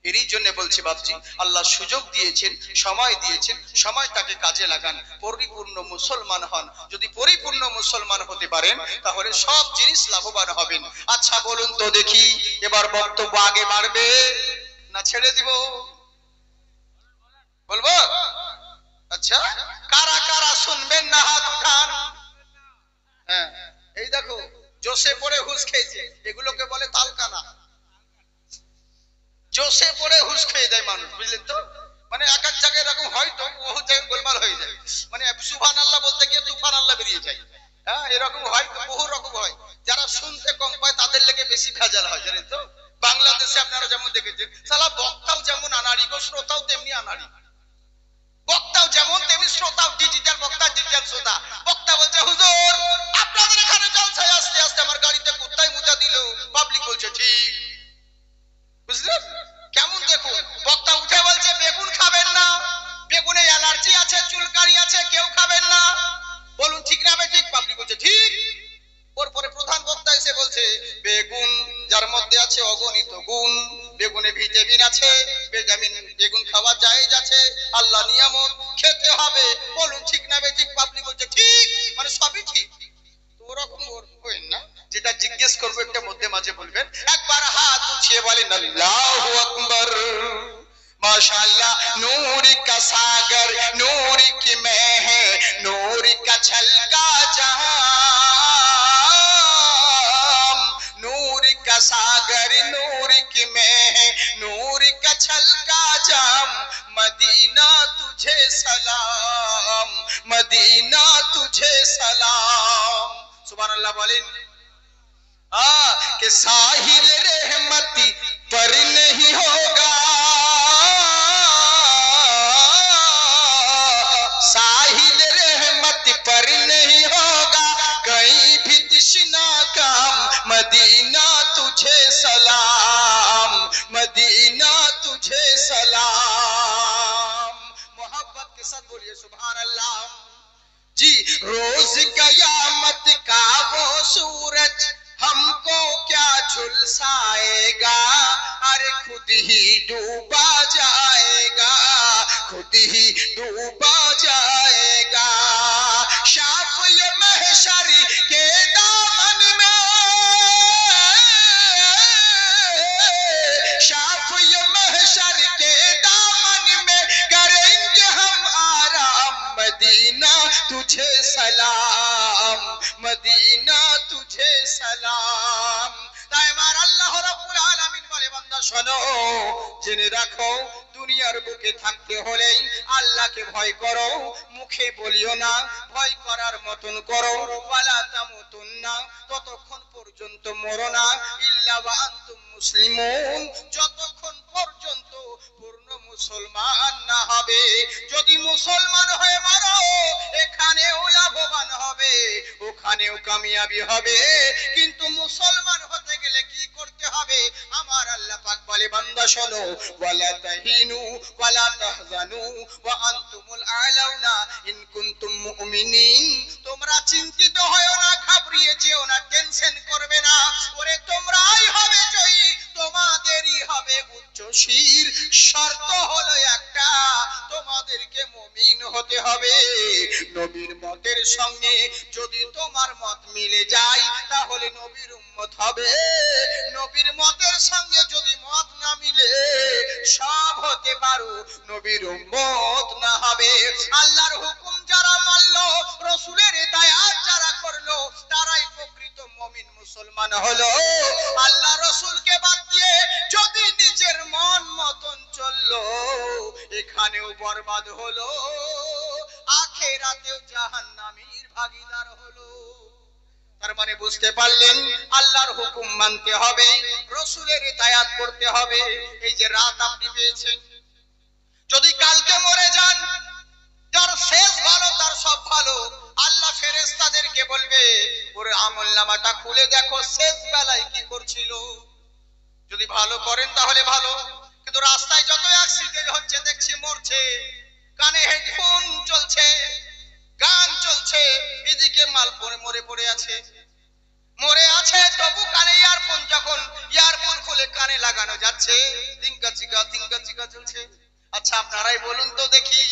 এরই জন্য বলছি বাপজি, আল্লাহ সুযোগ দিয়েছেন, সময় দিয়েছেন, সময়টাকে কাজে লাগান, পরিপূর্ণ মুসলমান হন। যদি পরিপূর্ণ মুসলমান হতে পারেন তাহলে সব জিনিস লাভবান হবেন। আচ্ছা বলুন তো দেখি, এবার বক্তব্য আগে বাড়বে না ছেড়ে দিব? বলবো? আচ্ছা, কারা কারা শুনবেন না হাত উঠান। হ্যাঁ, এই দেখো জোশে পড়ে হুঁশ খেয়েছে, এগুলোকে বলে তালকানা। জোশে পড়ে হুঁশ খেয়ে যায় মানুষ, বুঝলেন তো? মানে এক এক জায়গায় এরকম হয়তো বহু জায়গায় গোলমাল হয়ে যায়, মানে সুবহান আল্লাহ বলতে গিয়ে তুফান আল্লাহ বেরিয়ে যায়। হ্যাঁ, এরকম হয়, বহু রকম হয়। যারা শুনতে কম পায় তাদের লেগে বেশি ভেজাল হয়, জানেন তো? বাংলাদেশে আপনারা যেমন দেখেছেন, সালা বক্তাও যেমন আনাড়ি গো, শ্রোতাও তেমনি আনাড়ি। বক্তাও যেমন তেমনি শ্রোতাও, ডিজিটাল বক্তা ডিজিটাল শ্রোতা। বক্তা বলছে হুজুর আপনাদের এখানে জলসায় আসতে আসতে আমার গাড়িতে কুত্তায় মুজা দিল, পাবলিক বলছে ঠিক। বুঝলেন? কেমন দেখুন, বক্তা উঠে বলছে বেগুন খাবেন না, বেগুনে অ্যালার্জি আছে, চুলকানি আছে, কেউ খাবেন না। বলুন ঠিক না ঠিক? পাবলিক বলছে ঠিক। ওর পরে প্রধান বক্তা এসে বলছে বেগুন যার মধ্যে আছে অগণিত গুণ, বেগুনে ভিটামিন আছে, বেগুন খাওয়া জায়েজ আছে, আল্লাহ নিয়ামত, খেতে হবে। বলুন ঠিক না ঠিক? পাবলিক বলছে ঠিক, মানে সবই ঠিক। তো ওরকম হবেন না, যেটা জিজ্ঞেস করবো একটা মধ্যে মাঝে বলবেন। একবার হাত উঠিয়ে বলেন আল্লাহু আকবার। माशाअल्लाह, नूर का सागर, नूर की मैं है, नूर का छलका जाम, नूर का सागर, नूर की मैं है, नूर का छलका जाम, मदीना तुझे सलाम, मदीना तुझे सलाम। सुभान अल्लाह बोलें। कि साहिल रहमती पर नहीं होगा, तृष्णा काम मदीना तुझे सलाम, मदीना तुझे सलाम। मोहब्बत के साथ बोलिए सुभान अल्लाह जी। रोज कयामत का वो सूरज हमको क्या झुलसाएगा, अरे खुद ही डूबा जाएगा, खुद ही डूबा जाएगा। शाफ ये महशर के दामन में, शाफ ये महशर के दामन में करेंगे हम आराम, मदीना तुझे सलाम, मदीना तुझे सलाम। তাই আমার আল্লাহ রাব্বুল আলামিন বলে বান্দা শোনো, জেনে রাখো দুনিয়ার বুকে থাকতে হলে আল্লাহকে ভয় করো, মুখে বলিও না, ভয় করার মতন করো। ওয়ালা তামুতুন্না, ততক্ষণ পর্যন্ত মরো না, ইল্লা ওয়া আনতুম মুসলিমুন, যতক্ষণ পর্যন্ত পূর্ণ মুসলমান না হবে। যদি মুসলমান হয়ে মারো, এখানেও লাভবান হবে, ওখানেও কামিয়াবি হবে। কিন্তু মুসলমান হতে গেলে কি করতে হবে? আমার আল্লাহ পাক বলে বান্দা শোনো, ওয়ালা তাহিনু ওয়ালা তাহজানু ওয়া আনতুমুল আলাউনা ইন কুনতুম মুমিনিন। তোমরা চিন্তিত হয়ো না, ঘাবড়িয়ে যেও না, টেনশন করবে না, ওরে তোমরাই হবে জয়ী, তোমাদেরই হবে উচ্চ শির। শর্ত হলো একটা, তোমাদেরকে মুমিন হতে হবে। নবীর মতের সঙ্গে যদি তোমার মত মিলে যায় তাহলে নবীর উম্মত হবে, নবীর মতের সঙ্গে যদি মত না মিলে সব হতে পারো, নবীর উম্মত না হবে। আল্লাহর হুকুম যারা মানলো, রাসূলের ইতাআত যারা করলো, তারাই প্রকৃত মুমিন মুসলমান হলো। আল্লাহ রাসূলকে বাদ দিয়ে যদি নিজের মন মতন চললো, এখানেও বরবাদ হলো, আখিরাতেও জাহান্নামীর ভাগীদার হলো। তার মানে বুঝতে পারলেন, আল্লাহর হুকুম মানতে হবে, রাসূলের ইতাআত করতে হবে। এই যে রাত আপনি পেয়েছেন, যদি কালকে মরে যান, যার শেষ ভালো তার সব ভালো। আল্লাহ ফেরেশতাদেরকে বলবে ওর আমলনামাটা খুলে দেখো শেষ বেলায় কি করছিল। যদি ভালো করেন তাহলে ভালো, কিন্তু রাস্তায় যত অ্যাক্সিডেন্ট হচ্ছে দেখছি, মরছে, কানে হেডফোন চলছে, গান চলছে, এদিকে মাল পরে মরে পড়ে আছে, মরে আছে তবু কানে ইয়ারফোন, যখন ইয়ারফোন খুলে কানে লাগানো যাচ্ছে, তিনকা চিকা চলছে। আচ্ছা আপনারাই বলুন তো দেখি,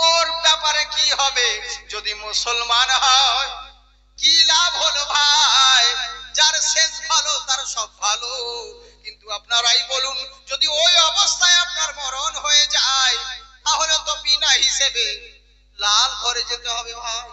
ওর ব্যাপারে কি হবে? যদি মুসলমান হয় কি লাভ হলো ভাই? যার শেষ ভালো তার সব ভালো। কিন্তু আপনারাই বলুন, যদি ওই অবস্থায় আপনার মরণ হয়ে যায়, তাহলে তো বিনা হিসেবে লাল ঘরে যেতে হবে ভাই,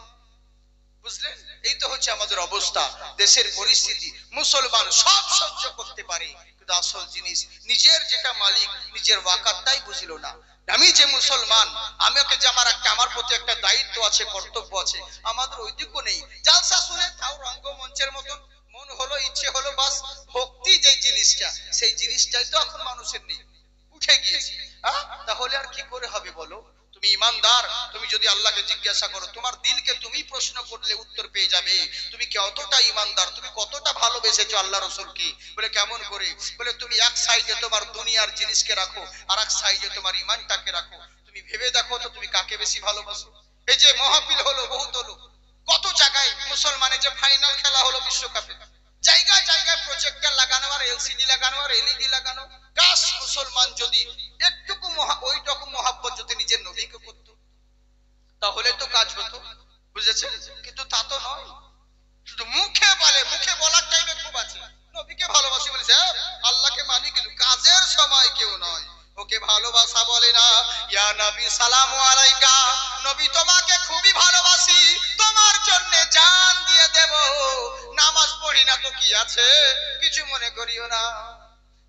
বুঝলেন? এই তো হচ্ছে আমাদের অবস্থা, দেশের পরিস্থিতি। মুসলমান সব সহ্য করতে পারে, কিন্তু আসল জিনিস নিজের যেটা মালিক, নিজের ওয়াকাতটাই বুঝিল না। আমি যে মুসলমান, আমাকে যে আমার প্রতি একটা দায়িত্ব আছে, কর্তব্য আছে, আমাদের ওই দিকও নেই। জালসা শুনে তাও রঙ্গমঞ্চের মতন মন হলো, ইচ্ছে হলো, বাস ভক্তি যে জিনিসটা, সেই জিনিসটাই তো এখন মানুষের নেই, উঠে গিয়েছে। তাহলে আর কি করে হবে বলো? তুমি ইমানদার, তুমি যদি আল্লাহকে জিজ্ঞাসা করো, তোমার দিলকে তুমি প্রশ্ন করলে উত্তর পেয়ে যাবে, তুমি কতটা ইমানদার, তুমি কতটা ভালোবেসেছো আল্লাহ রাসূলকে। বলে কেমন করে? বলে তুমি এক সাইডে তোমার দুনিয়ার জিনিসকে রাখো, আর এক সাইডে তোমার ইমানটাকে রাখো। তুমি ভেবে দেখো তো তুমি কাকে বেশি ভালোবাসো। এই যে মাহফিল হলো, বহুত হলো, কত জায়গায় মুসলমানের যে ফাইনাল খেলা হলো বিশ্বকাপে, জায়গায় জায়গায় প্রজেক্টর লাগানো, আর এলসিডি লাগানো, আর এলইডি লাগানো। কাশ মুসলমান যদি একটুকু ওইটুকু মহব্বত যদি নিজের নবীকে করতো, তাহলে তো কাজ হতো, বুঝেছেন? কিন্তু তা তো নয়, শুধু মুখে বলে, মুখে বলার টাইমে খুব আছে, নবীকে ভালোবাসি বলেছে, আল্লাহকে মানি, কিন্তু কাজের সময় কেউ নয়। ওকে ভালোবাসা বলে না। ইয়া নবী সালামু আলাইকা, নবী তোমাকে খুবই ভালোবাসি, তোমার জন্য জান দিয়ে দেব, নামাজ পড়ি না তো কি আছে, কিছু মনে করিও না।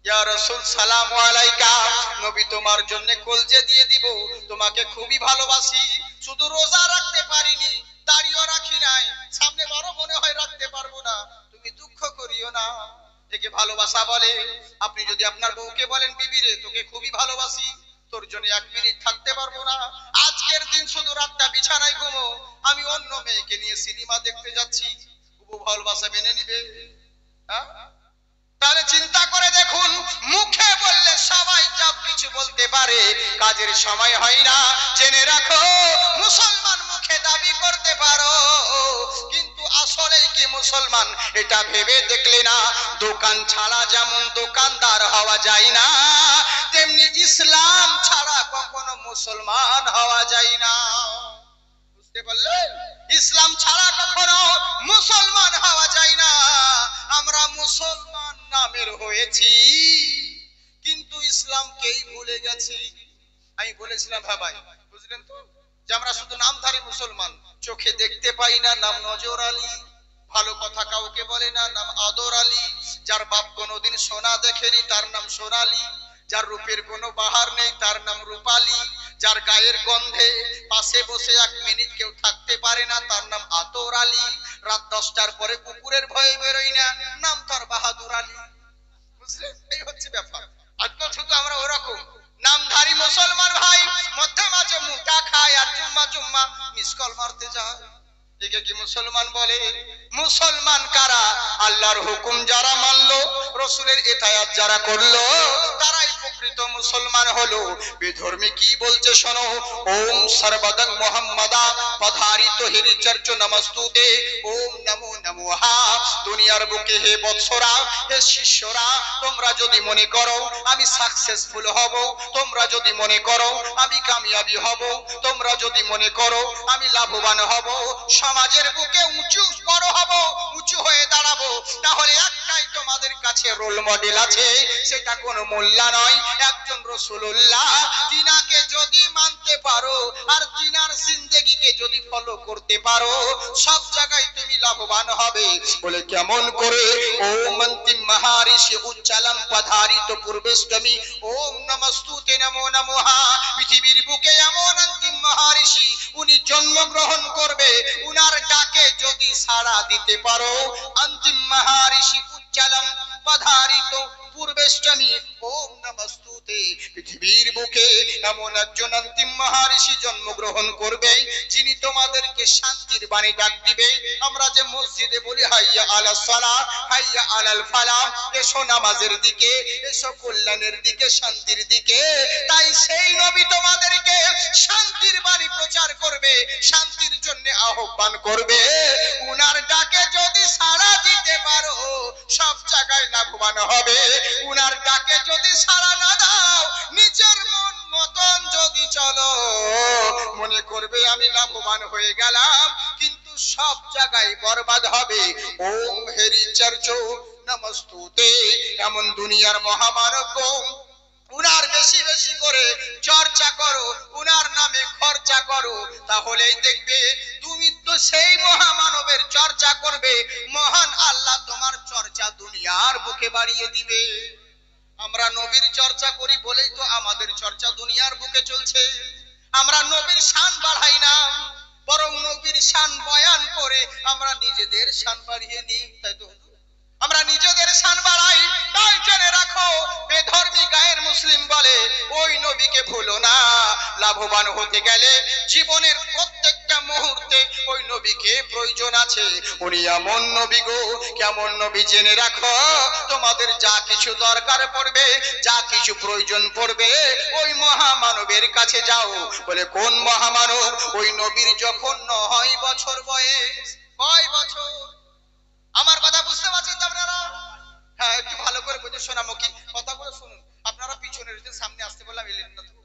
ইয়া রাসূল সালামু আলাইকা, নবী তোমার জন্য কলজে দিয়ে দিব, তোমাকে খুবই ভালোবাসি, শুধু রোজা রাখতে পারিনি, দাড়িও রাখি নাই, সামনে বড় মনে হয় রাখতে পারবো না, তুমি দুঃখ করিও না। একে ভালোবাসা বলে। আপনি যদি আপনার বউকে বলেন, বিবি রে তোকে খুবই ভালোবাসি, তোর জন্য এক মিনিট থাকতে পারবো না, আজকের দিন শুধু রাতটা বিছানায় ঘুমো, আমি অন্য মেয়েকে নিয়ে সিনেমা দেখতে যাচ্ছি, ভালোবাসা মেনে নিবে? হ্যাঁ, তাহলে চিন্তা করে দেখুন, মুখে বললে সবাই সব কিছু বলতে পারে, কাজের সময় হয় না। জেনে রাখো, মুসলমান মুখে দাবি করতে পারো, কিন্তু আসলে কি মুসলমান এটা ভেবে দেখলে না। দোকান ছাড়া যেমন দোকানদার হওয়া যায় না, তেমনি ইসলাম ছাড়া কখনো মুসলমান হওয়া যায় না। বুঝতে পারলেন? ইসলাম ছাড়া কখনো মুসলমান হওয়া যায় না। আমরা মুসলমান নামের হয়েছি, কিন্তু ইসলামকেই ভুলে গেছি। আমি বলেছিলাম হ্যাঁ ভাই, বুঝলেন তো, যে আমরা শুধু নামধারী মুসলমান, চোখে দেখতে পাই না, নাম নজর আলী। ভালো কথা কাউকে বলে না, নাম আদর আলী। যার বাপ কোনোদিন সোনা দেখেনি, তার নাম সোনালী। যার রূপের কোনো বাহার নেই, তার নাম রূপালী। যার গায়ের গন্ধে পাশে বসে 1 মিনিট কেউ থাকতে পারে না, তার নাম আতর আলী। রাত 10টার পরে কুকুরের ভয়ে বেরোই না, নাম তার বাহাদুর আলী। বুঝলেন? এই হচ্ছে ব্যাপার। আজকাল শুধু আমরা ওরকম নামধারী মুসলমান ভাই, মধ্যে মাঝে মুটা খায় আর জুম্মা জুম্মা মিস কল মারতে যায়। একে কি মুসলমান বলে? মুসলমান কারা? আল্লাহর হুকুম যারা মানলো, রাসূলের ইতায়াত যারা করলো, তারাই প্রকৃত মুসলমান হলো। বেধর্মী কি বলছে শোনো। ওম সর্বদং মুহাম্মাদা পধারিত হিরি চর্চ নমস্তুতে, ওম নমো নমোহা। দুনিয়ার বুকে হে বৎসরা, হে শিষ্যরা, তোমরা যদি মনে করো আমি সাকসেসফুল হব, তোমরা যদি মনে করো আমি কামিয়াবি হব, তোমরা যদি মনে করো আমি লাভবান হব, সমাজের বুকে উঁচু বড় হব, উঁচু হয়ে দাঁড়াবো, তাহলে একটাই তোমাদের কাছে রোল মডেল আছে, সেটা কোনো মোল্লা নয়, একজন রাসূলুল্লাহ। তিনাকে যদি মানতে পারো আর তিনার জিন্দেগিকে যদি ফলো করতে পারো, সব জায়গায় তুমি লাভবান হবে। বলে কেমন করে? ওম অন্তিম মহারিষি উচ্চালম পধারিত পূর্বেষ্টমী, ওম নমস্তুতে নমো নমঃ। পৃথিবীর বুকে এমন অন্তিম মহারিষি, উনি জন্মগ্রহণ করবে, উনার ডাকে যদি সাড়া দিতে পারো, অন্তিম মহারিষি উচ্চালম পধারিত পূর্বেষ্টমী, ওম নমস্তুতে। পৃথিবীর বুকে এমন একজন অন্তিম মহারিষি জন্মগ্রহণ করবে, যিনি তোমাদেরকে শান্তির বাণী ডাক দিবে। আমরা যে মসজিদে বলি হাইয়া আলাস সালাহ, হাইয়া আলাল ফালাহ, এসো নামাজের দিকে, এসো কল্যাণের দিকে, শান্তির দিকে, তাই সেই নবী তোমাদেরকে শান্তির বাণী প্রচার করবে, শান্তির জন্য আহ্বান করবে। উনার ডাকে যদি সাড়া দিতে পারো, সব জায়গায় লাভবান হবে। উনার ডাকে যদি সাড়া না দাও, নিজের মন মতন যদি চলো, মনে করবে আমি লাভবান হয়ে গেলাম, কিন্তু সব জায়গায় বরবাদ হবে। ওম হেরি চর্চ নমস্তুতে। এমন দুনিয়ার মহামানব, উনার বেশি বেশি করে চর্চা করো, উনার নামে খরচা করো, তাহলেই দেখবে তুমি তো সেই মহামানবের চর্চা করবে, মহান আল্লাহ তোমার চর্চা দুনিয়ার বুকে বাড়িয়ে দিবে। আমরা নবীর চর্চা করি বলেই তো আমাদের চর্চা দুনিয়ার বুকে চলছে। আমরা নবীর শান বাড়াই না, বরং নবীর শান বয়ান করে আমরা নিজেদের শান বাড়িয়ে নিই। তাই তো আমরা নিজেদের শান বাড়াই। তাই জেনে রাখো, বেধর্মী গায়ের মুসলিম বলে ওই নবীকে ভুলো না। লাভবান হতে গেলে জীবনের প্রত্যেকটা মুহূর্তে ওই নবীকে প্রয়োজন আছে। উনি এমন নবী গো, কেমন নবী জেনে রাখো। তোমাদের যা কিছু দরকার পড়বে, যা কিছু প্রয়োজন পড়বে, ওই মহামানবের কাছে যাও। বলে কোন মহামানব? ওই নবীর যখন 9 বছর বয়স। কয় বছর? আমার কথা বুঝতে পারছেন আপনারা? হ্যাঁ, একটু ভালো করে বুঝে শোনামুখী কথাগুলো শুনুন। আপনারা পিছনে রয়েছেন, সামনে আসতে বললাম এলেন না তো।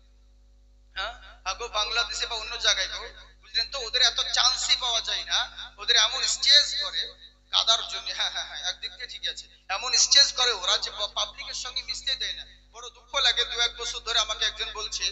হ্যাঁ আগো বাংলাদেশে বা অন্য জায়গায় গো, বুঝলেন তো, ওদের এত চান্সই পাওয়া যায় না। ওদের এমন স্টেজ করে কাদার জন্য। হ্যাঁ হ্যাঁ হ্যাঁ, একদিক থেকে ঠিক আছে, এমন স্টেজ করে ওরা যে পাবলিকের সঙ্গে মিশতে দেয় না। বড় দুঃখ লাগে। 2-1 বছর ধরে আমাকে একজন বলছে,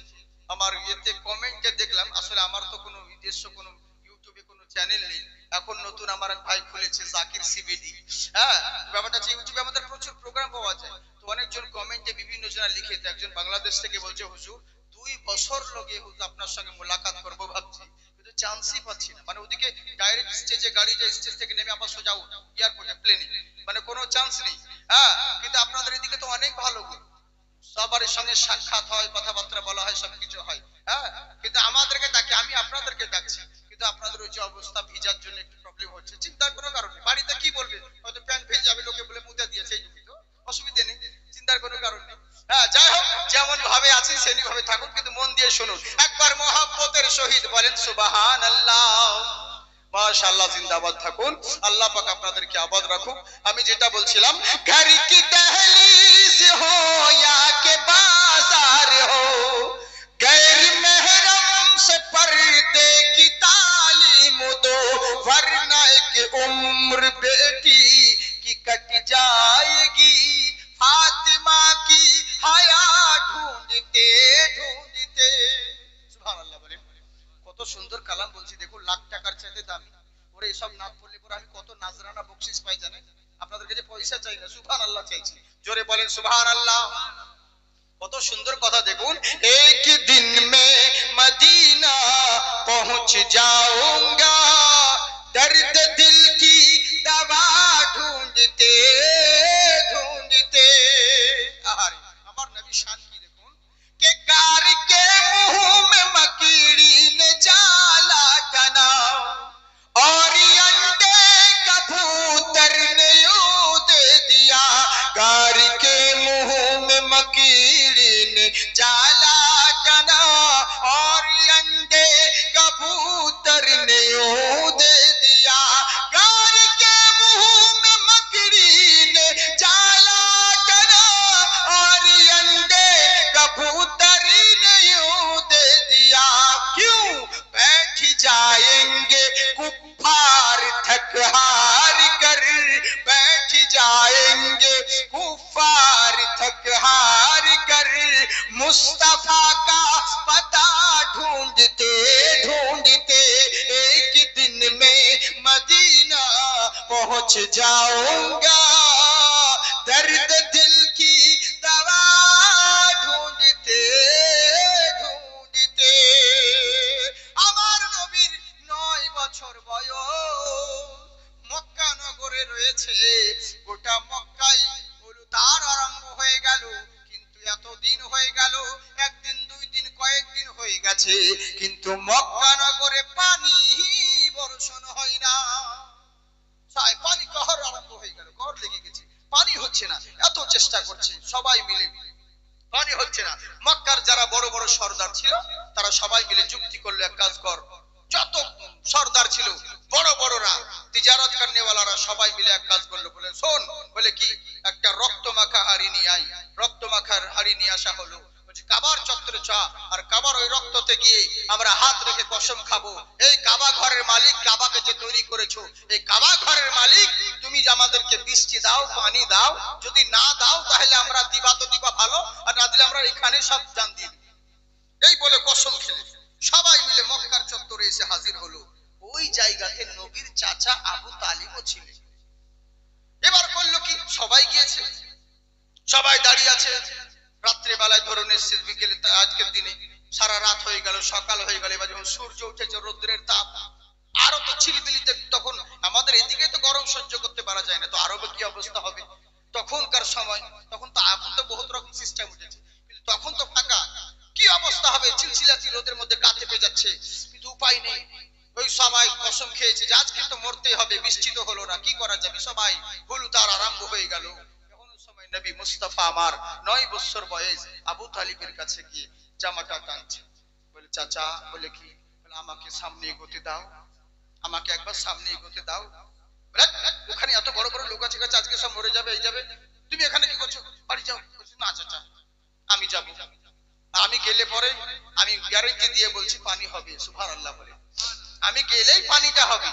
আমার ইয়েতে কমেন্টে দেখলাম, আসলে আমার তো কোনো নিজস্ব কোনো ইউটিউবে কোনো চ্যানেল নেই, এখন নতুন আমার এক ভাই খুলেছে জাকির সিবিডি। হ্যাঁ, ব্যাপারটা হচ্ছে ইউটিউবে আমাদের প্রচুর প্রোগ্রাম পাওয়া যায়। তো অনেকজন কমেন্টে বিভিন্ন জনা লিখে, একজন বাংলাদেশ থেকে বলছে, হুজুর 2 বছর লগে হুজুর আপনার সঙ্গে মোলাকাত করবো ভাবছি, কিন্তু চান্সই পাচ্ছি না। মানে ওদিকে ডাইরেক্ট স্টেজে গাড়ি যায়, স্টেজ থেকে নেমে আবার সোজা এয়ারপোর্টে প্লেনে, মানে কোনো চান্স নেই। হ্যাঁ, কিন্তু আপনাদের এদিকে তো অনেক ভালো, সবার সঙ্গে সাক্ষাৎ হয়, কথাবার্তা বলা হয়, সবকিছু হয়। হ্যাঁ, কিন্তু আমাদেরকে ডাকে, আমি আপনাদেরকে ডাকছি, কিন্তু আপনাদের ওই যে অবস্থা, ভিজার জন্য একটু প্রবলেম হচ্ছে, চিন্তার কোনো কারণ নেই। বাড়িতে কি বলবে, হয়তো প্যান্ট ভেজে যাবে, লোকে বলে মুতে দিয়েছে, এই দুঃখিত, অসুবিধে নেই, চিন্তার কোনো কারণ নেই। হ্যাঁ, যাই হোক, যেমন ভাবে আছেন সেরকম ভাবে থাকুন, কিন্তু মন দিয়ে শুনুন। একবার মহব্বতের সহিত বলেন সুবহানাল্লাহ। মাশাআল্লাহ, জিন্দাবাদ থাকুন, আল্লাহ পাক আপনাদেরকে আবাদ রাখুক। আমি যেটা বলছিলাম, ঘর কি দহলিজ হো ইয়া কে বাজার হো, गैर महरम से पर्दे की तालीम दो, वरना एक उम्र बेटी की कट जाएगी, फातिमा की हया ढूंढते ढूंढते। সুবহানাল্লাহ বলেন। কত সুন্দর কালাম বলছি, দেখুন, লাখ টাকার চাইতে দামি। ওরে এসব নাচ পড়লে পরে আমি কত নাজরানা বকশিশ পাই জানেন? আপনাদের কাছে পয়সা চাই না, সুবহানাল্লাহ চাইছি। জোরে বলেন সুবহানাল্লাহ। কত সুন্দর কথা দেখুন, एक दिन में मदीना पहुंच जाऊंगा, दर्द दिल की दवा ढूंढते ढूंढते। আমার নবী শান কি দেখুন, के कार के मुंह में मकीड़ी ने जाला तना, और अंडे कबूतर ने यूं दे दिया, कार के मुंह में मकीड़ी ने जाला तना, और अंडे कबूतर ने यूं दे दिया, कार के मुंह में मकीड़ी ने जाला तना, और अंडे कबूतर ने यूं दे दिया। क्यों बैठ जाएंगे कुफ्फार थक हार कर, बैठ जाएंगे कुफ्फार थक हार कर, मुस्तफा का पता ढूंढते ढूंढते, एक दिन में मदीना पहुंच जाऊंगा, दर्द दिल की दवा ढूंढते ढूंढते। আমার নবীর 9 বছর বয়স, মক্কা নগরে রয়েছে, গোটা মক্কায় তার আরম্ভ হয়ে গেল। কিন্তু এত দিন হয়ে গেল, একদিন দুই দিন কয়েকদিন হয়ে গেছে, কিন্তু মক্কা নগরে পানি বর্ষণ হয় না। তাই পানি कहर আরম্ভ হয়ে গেল, कहर লেগে গেছে, পানি হচ্ছে না, এত চেষ্টা করছে সবাই মিলে, পানি হচ্ছে না। মক্কার যারা বড় বড় সর্দার ছিল, তারা সবাই মিলে যুক্তি করলো, এক কাজ কর, যত সর্দার ছিল বড় বড়রা, তিজারত করনেওয়ালারা সবাই মিলে এক কাজ করলো, বলে শোন, বলে কি, একটা রক্ত মাখা হাড়ি নিয়ে আই। রক্ত মাখার হাড়ি নিয়ে আসা হলো, বলছে কাবার চত্বরে চা, আর কাবার ওই রক্ততে গিয়ে আমরা হাত রেখে কসম খাবো, এই কাবা ঘরের মালিক, কাবাকে যে তৈরি করেছো, এই কাবা ঘরের মালিক, তুমি যে আমাদেরকে বৃষ্টি দাও, পানি দাও, যদি না দাও তাহলে আমরা দিবা তো দিবা ভালো, আর না দিলে আমরা এখানে সব জান দিয়ে দিই। এই বলে কসম খেলে সবাই মিলে মক্কার চত্বরে এসে হাজির হলো। ওই জায়গাতে নবীর চাচা আবু তালিবও ছিলেন। এবার করলো কি, সবাই গিয়েছে, সবাই দাঁড়িয়ে আছে, রাত্রে বেলায় ধরুন এসছে, বিকেলে, আজকের দিনে সারা রাত হয়ে গেল, সকাল হয়ে গেল, এবার যখন সূর্য উঠেছে, রৌদ্রের তাপ আরো তো ছিলিবিলিতে, তখন আমাদের এদিকে তো গরম সহ্য করতে পারা যায় না, তো আরবে কি অবস্থা হবে তখনকার সময়। তখন তো, এখন তো বহুত রকম সিস্টেম উঠেছে, কিন্তু তখন তো ফাঁকা, কি অবস্থা হবে, চিলচিলাতি রোদের মধ্যে গা চেপে যাচ্ছে, কিন্তু উপায় নেই। ওই সবাই কসম খেয়েছে যে আজকে তো মরতে হবে, বৃষ্টি তো হলো না, কি করা যাবে, সবাই হলু তার আরম্ভ হয়ে গেল। নবী মুস্তাফা আমার 9 বছর বয়স, আবু তালিবের কাছে গিয়ে জামাটা টানছে, বলে চাচা, বলে কি, বলে আমাকে সামনে এগোতে দাও, আমাকে একবার সামনে এগোতে দাও। ওখানে এত বড় বড় লোক আছে, আজকে সব মরে যাবে, এই যাবে, তুমি এখানে কি করছো, বাড়ি যাও। না চাচা, আমি যাব, আমি গেলে পরে আমি গ্যারান্টি দিয়ে বলছি পানি হবে, সুবহানাল্লাহ বলে, আমি গেলেই পানিটা হবে।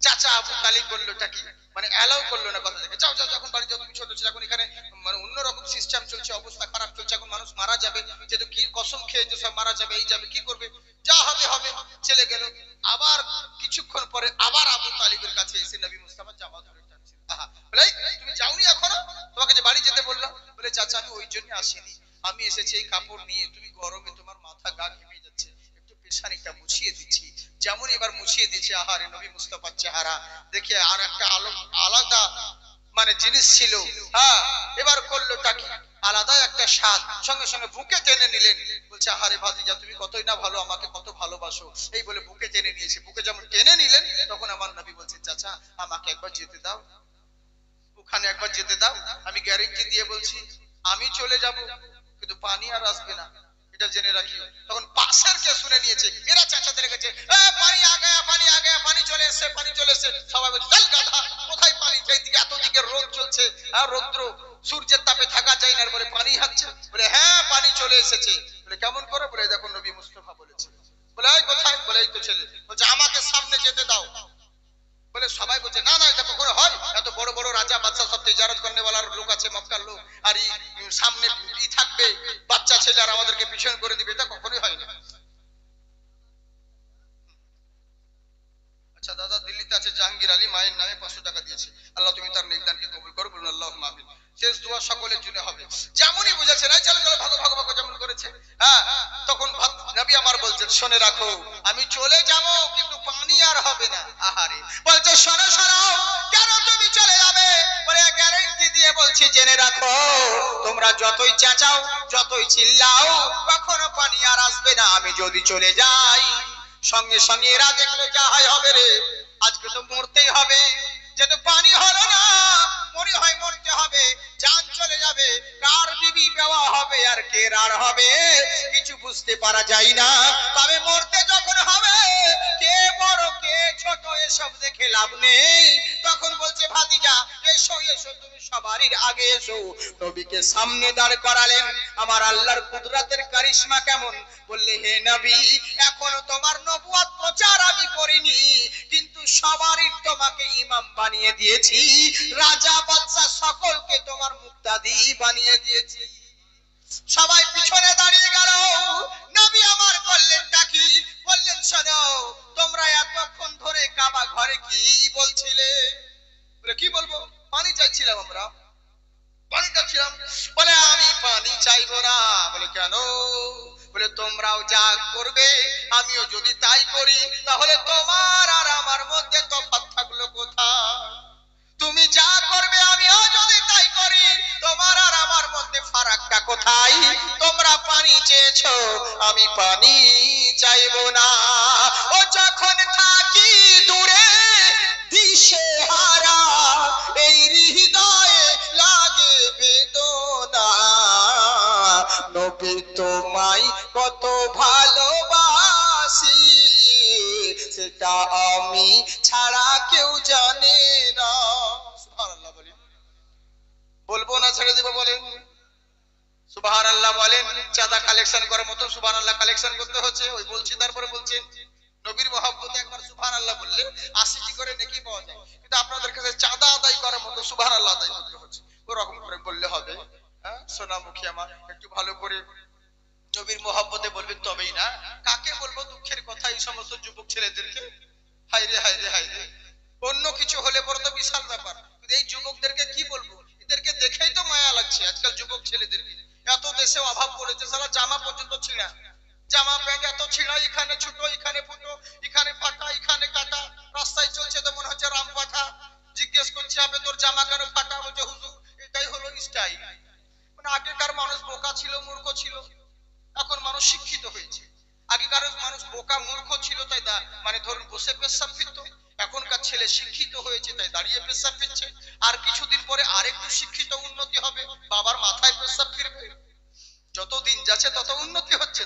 চাচা আবু তালিব বললোটা কি, মানে অ্যালাউ করলো না কথা থেকে, যাও যাও, যখন বাড়ি যাও, তুমি ছোট ছিল, এখন এখানে মানে অন্যরকম সিস্টেম চলছে, অবস্থা খারাপ চলছে, এখন মানুষ মারা যাবে, যেহেতু কি কসম খেয়েছে সব মারা যাবে, এই যাবে, কি করবে, যা হবে হবে, চলে গেল। আবার কিছুক্ষণ পরে আবার আবু তালিবের কাছে এসে নবী মুস্তাফা জামা ধরে টানছে, বলে তুমি যাওনি এখনো, তোমাকে যে বাড়ি যেতে বললাম, বলে চাচা আমি ওই জন্য আসিনি, আমি এসেছি এই কাপড় নিয়ে, তুমি গরমে তোমার মাথা গা ঘেমে যাচ্ছে, একটু পেশানিটা মুছিয়ে দিচ্ছি। যেমন এবার মুছিয়ে দিচ্ছে, আহারে নবী মুস্তাফার চেহারা দেখে আর একটা আলাদা মানে জিনিস ছিল। হ্যাঁ, এবার করলো তাকে, আলাদা একটা স্বাদ। সঙ্গে সঙ্গে বুকে টেনে নিলেন, বলছে আহারে ভাতিজা তুমি কতই না ভালো, আমাকে কত ভালোবাসো। এই বলে বুকে টেনে নিয়েছে। বুকে যেমন টেনে নিলেন, তখন আমার নবী বলছে চাচা আমাকে একবার যেতে দাও, ওখানে একবার যেতে দাও। আমি গ্যারেন্টি দিয়ে বলছি আমি চলে যাব, কিন্তু পানি আর আসবে না, এটা জেনে রাখি। তখন পাশের কে শুনে নিয়েছে, এরা চাচাতে লেগেছে, পানি আ গয়া, পানি আ গয়া, পানি চলে এসেছে, পানি চলে এসেছে। সবাই বলছে চল গাধা, কোথায় পানি? এইদিকে এত দিকে রোদ চলছে, আর রৌদ্র সূর্যের তাপে থাকা যায় না, বলে পানি হাঁকছে। বলে হ্যাঁ পানি চলে এসেছে। বলে কেমন করে? বলে দেখো নবী মুস্তাফা বলেছে। বলে এই কোথায়? বলে এই তো ছেলে। বলছে আমাকে সামনে যেতে দাও। বলে সবাই বলছে না না, এটা কখনো হয়? এত বড় বড় রাজা বাদশা সব তিজারত করনে ওয়ালার লোক আছে, মক্কার লোক, আর সামনে থাকবে বাচ্চা ছেলে আর আমাদেরকে পিছন করে দিবে, এটা কখনোই হয় না। আচ্ছা দাদা দিল্লিতে আছে জাহাঙ্গীর আলী, মায়ের নামে 500 টাকা দিয়েছে, আল্লাহ তুমি তার নেকদানকে কবুল করো, বলুন আল্লাহুম্মা আমিন। শেষ দোয়া সকলের জন্য হবে। যেমনই বুঝেছে না, চলো চলো ভাগো ভাগো ভাগো, যেমন করেছে। হ্যাঁ, তখন নবী আমার বলছেন শুনে রাখো, আমি চলে যাব কিন্তু পানি আর হবে না। আহারে, বলছে শোনো শোনো, কেন তুমি চলে যাবে? বলে গ্যারান্টি দিয়ে বলছি জেনে রাখো, তোমরা যতই চেঁচাও যতই চিল্লাও কখনো পানি আর আসবে না। আমি যদি চলে যাই, সঙ্গে সঙ্গে এরা দেখলো যা হয় হবে রে, আজকে তো মরতেই হবে, যেহেতু পানি হলো না মনে হয় মরতে হবে, জান চলে যাবে, কার বিবি দেওয়া হবে আর কে রার হবে কিছু বুঝতে পারা যায় না। তবে মরতে যখন হবে, কে বড় কে ছোট এসব দেখে লাভ নেই। তখন বলছে ভাতিজা এসো এসো, তুমি সবারই আগে এসো। নবীকে সামনে দাঁড় করালেন। আমার আল্লাহর কুদরতের কারিশমা কেমন? বললে হে নবী, এখনো তোমার নবুয়ত প্রচার আমি করিনি, কিন্তু সবারই তোমাকে ইমাম বানিয়ে দিয়েছি, রাজা বাদশা সকলকে তোমার মুক্তাদি বানিয়ে দিয়েছি। সবাই পিছনে দাঁড়িয়ে গেল। নবী আমার বললেনটা কি? বললেন শোনো, তোমরা এতক্ষণ ধরে কাবা ঘরে কি বলছিলে? বলে কি বলবো? পানি চাইছিলাম আমরা, পানি চাইছিলাম। বলে আমি পানি চাইবো না। বলে কেন? বলে তোমরাও যা করবে আমিও যদি তাই করি, তাহলে তোমার আর আমার মধ্যে তফাৎ থাকলো কোথায়? তুমি যা করবে আমিও যদি তাই করি, তোমার আর আমার মধ্যে ফারাকটা কোথায়? তোমরা পানি চেয়েছো, আমি পানি চাইবো না। ও যখন থাকি দূরে দিশে হারা, এই হৃদয়ে লাগে বেদনা, নবী তোমায় কত ভালোবাসি, সেটা আমি ছাড়া কেউ জানে না। সুবহানাল্লাহ বলেন। বলবো না ছেড়ে দেবো বলেন? সুবহানাল্লাহ বলেন। চাঁদা কালেকশন করার মতো সুবহানাল্লাহ কালেকশন করতে হচ্ছে। ওই বলছি তারপরে বলছেন নবীর মহব্বতে একবার সুবহানাল্লাহ বললে 80টি করে নেকি পাওয়া যায়, কিন্তু আপনাদের কাছে চাঁদা আদায় করার মতো সুবহানাল্লাহ আদায় করতে হচ্ছে। ওরকম করে বললে হবে? হ্যাঁ সোনামুখী আমার, একটু ভালো করে নবীর মহব্বতে বলবেন তবেই না। কাকে বলবো দুঃখের কথা এই সমস্ত যুবক ছেলেদেরকে? হায়রে হায়রে হায়রে, অন্য কিছু হলে পরে তো বিশাল ব্যাপার, কিন্তু এই যুবকদেরকে কি বলবো? এদেরকে দেখেই তো মায়া লাগছে আজকাল যুবক ছেলেদেরকে। এত দেশে অভাব পড়েছে, সারা জামা পর্যন্ত ছিঁড়া, জামা প্যান্ট এত ছিঁড়া, এখানে ছোট এখানে ফুটো, এখানে ফাটা এখানে কাটা, রাস্তায় চলছে তো মনে হচ্ছে রাম পাঠা। জিজ্ঞেস করছে আপনি তোর জামা কেন ফাটা? বলছে হুজুর এটাই হলো স্টাইল। মানে আগেকার মানুষ বোকা ছিল, মূর্খ ছিল, এখন মানুষ শিক্ষিত হয়েছে। আগেকার মানুষ বোকা মূর্খ ছিল তাই মানে ধরুন বসে পেশাব ফিরত, এখনকার ছেলে শিক্ষিত হয়েছে তাই দাঁড়িয়ে পেশাব ফিরছে। আর কিছুদিন পরে আরেকটু শিক্ষিত উন্নতি হবে, বাবার মাথায় পেশাব ফিরবে। যত দিন যাচ্ছে তত উন্নতি হচ্ছে।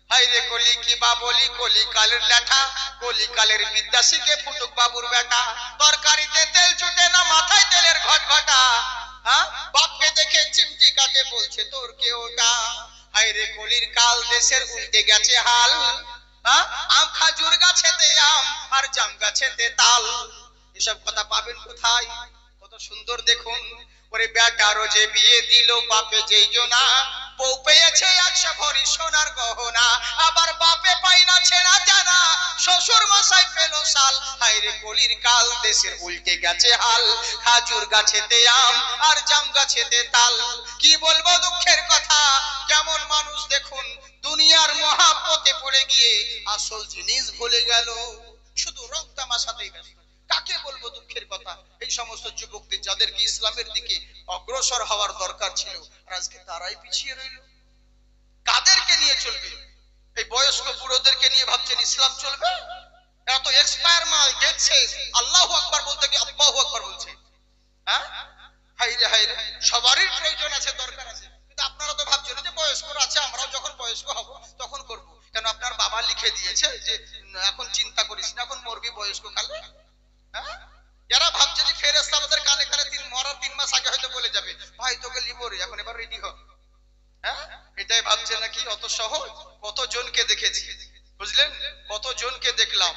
হাইরে কলি কি বা বলি, কলি কালের লেঠা, কলি কালের বিদ্যা শিখে ফুটুক বাবুর বেটা, তরকারিতে তেল ছুটে না মাথায় তেলের ঘটঘটা, হ্যাঁ বাপকে দেখে চিমটি কাটে বলছে তোর কে ওটা। হাইরে কলির কাল, দেশের উল্টে গেছে হাল, আম খাজুর গাছেতে আম আর জাম গাছেতে তাল। এসব কথা পাবেন কোথায়? কত সুন্দর দেখুন। ওরে বেটারও যে বিয়ে দিল বাপে যেই জনা, বউ পেয়েছে 100 ভরি সোনার গহনা, আবার বাপে পাই না ছেঁড়া জানা, শ্বশুর মশাই পেল শাল। হায়রে কলির কাল, দেশের উল্টে গেছে হাল, খাজুর গাছেতে আম আর জাম গাছেতে তাল। কি বলবো দুঃখের কথা, কেমন মানুষ দেখুন, দুনিয়ার মহাব্বতে পড়ে গিয়ে আসল জিনিস ভুলে গেল, শুধু রং তামাশাতেই ব্যস্ত। কাকে বলবো দুঃখের কথা? এই সমস্ত যুবকদের যাদেরকে ইসলামের দিকে অগ্রসর হওয়ার দরকার ছিল, আর আজকে তারাই পিছিয়ে রইল। কাদেরকে নিয়ে চলবে? এই বয়স্ক বুড়োদেরকে নিয়ে ভাবছেন ইসলাম চলবে? এত এক্সপায়ার মাল দেখছে, আল্লাহু আকবার বলতে কি আল্লাহু আকবার বলছে। হ্যাঁ, হাইরে হাইরে, সবারই প্রয়োজন আছে, দরকার আছে, কিন্তু আপনারা তো ভাবছেন যে বয়স্করা আছে, আমরাও যখন বয়স্ক হব তখন করব। কেন? আপনার বাবা লিখে দিয়েছে যে এখন চিন্তা করিস না, এখন মরবি বয়স্ক কালে। হ্যাঁ, যারা ভাবছে যে ফেরেশতা আমাদের কানে কানে মরার 3 মাস আগে হয়তো বলে যাবে, ভাই তোকে লিবো রে, এখন এবার রেডি হ। হ্যাঁ, এটাই ভাবছে নাকি অত সহজ? কত জনকে দেখেছি, বুঝলেন, কত জনকে দেখলাম,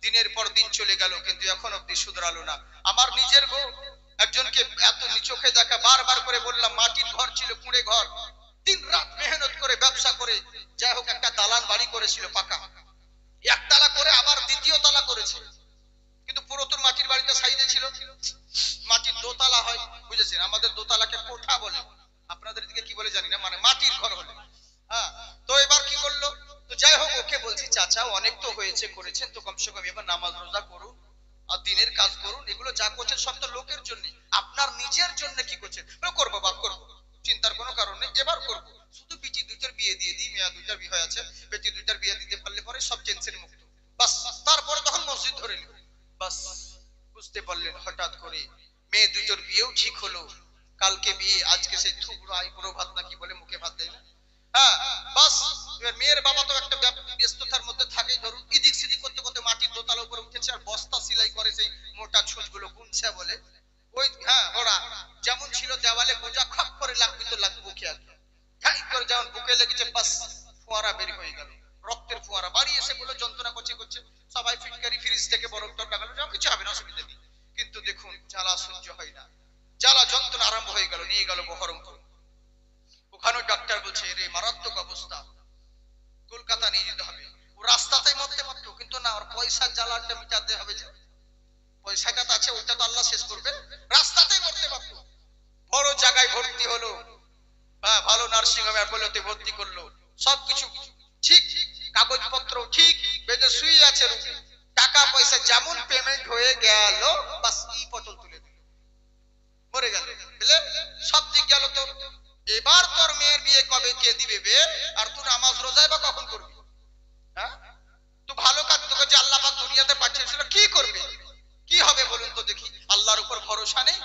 দিনের পর দিন চলে গেল কিন্তু এখন অব্দি শুধরালো না। আমার নিজের বউ একজনকে এত চোখে দেখা, বারবার করে বললাম, মাটির ঘর ছিল, কুঁড়ে ঘর, দিন রাত মেহনত করে ব্যবসা করে যাই হোক একটা দালান বাড়ি করেছিল পাকা, একতলা করে আবার দ্বিতীয় তলা করেছে, কিন্তু পুরাতন মাটির বাড়িটা সাইডে ছিল, মাটির দোতলা হয়, বুঝেছেন, আমাদের দোতলাকে কোঠা বলে, আপনাদের দিকে কি বলে জানি না, মানে মাটির ঘর হলে। হ্যাঁ, তো এবার কি করলো, তো যাই হোক ওকে বলছি, চাচা অনেক তো হয়েছে, করেছেন তো, কমসে কম এবার নামাজ রোজা করুন আর দিনের কাজ করুন, এগুলো যা করছেন সব তো লোকের জন্য, আপনার নিজের জন্য কি করছেন? করবো বাপ করবো, চিন্তার কোনো কারণ নেই, এবার করবো, শুধু বিটি দুইটার বিয়ে দিয়ে দিই, মেয়া দুইটার বিয়ে হয়ে আছে, বেটি দুইটার বিয়ে দিতে পারলে পরে সব টেনশন মুক্ত, বাস। তারপরে তখন মসজিদ ধরে নিল, বাস। বুঝতে পারলেন, হঠাৎ করে মেয়ে দুইটার বিয়েও ঠিক হলো, কালকে বিয়ে, আজকে সেই থুবড়ো আইবুড়ো ভাত নাকি বলে, মুখে ভাত দেয় না। হ্যাঁ, বাস। এবার মেয়ের বাবা তো একটা ব্যস্ততার মধ্যে থাকেই, ধরুন ইদিক সিদিক করতে করতে মাটির দোতলা উপরে উঠেছে, আর বস্তা সিলাই করে সেই মোটা ছুঁচগুলো গুনছে বলে, ওই হ্যাঁ ওরা যেমন ছিল দেওয়ালে গোজা খপ করে লাগবে তো লাগবে বুকে, আর ঠাই করে যেমন বুকে লেগেছে, বাস ফোয়ারা বের হয়ে গেল, রক্তের ফোয়ারা, বাড়ি এসে বলে যন্ত্রণা করছে করছে, সবাই ফিটকারি ফ্রিজ থেকে বরফ টর লাগালো, যা কিছু হবে না, অসুবিধা নেই, কিন্তু দেখুন জ্বালা সহ্য হয় না, জ্বালা যন্ত্রণা আরম্ভ হয়ে গেল, নিয়ে গেল বহরমপুর, ওখানে ডাক্তার বলছে রে মারাত্মক অবস্থা, কলকাতা নিয়ে যেতে হবে। ও রাস্তাতেই মরতে পারতো, কিন্তু না, ওর পয়সার জ্বালাটা মিটাতে হবে, যে পয়সাটা আছে ওইটা তো আল্লাহ শেষ করবে, রাস্তাতেই মরতে পারতো। বড় জায়গায় ভর্তি হলো, হ্যাঁ ভালো নার্সিং হোমে অ্যাপোলোতে ভর্তি করলো, সবকিছু ঠিক, কাগজপত্র ঠিক, বেডে শুয়ে আছে রোগী, টাকা পয়সা যেমন পেমেন্ট হয়ে গেল, বাস ই পটল তুলে দিল, মরে গেল, বুঝলে, সব দিক গেল। তো এবার তোর মেয়ের বিয়ে কবে কে দিবে বে, আর তুই নামাজ রোজায় বা কখন করবি? হ্যাঁ, তো ভালো কাজ তোকে যে আল্লাহ পাক দুনিয়াতে পাঠিয়েছিল, কি করবে, কি হবে বলুন তো দেখি? আল্লাহর উপর ভরসা নেই,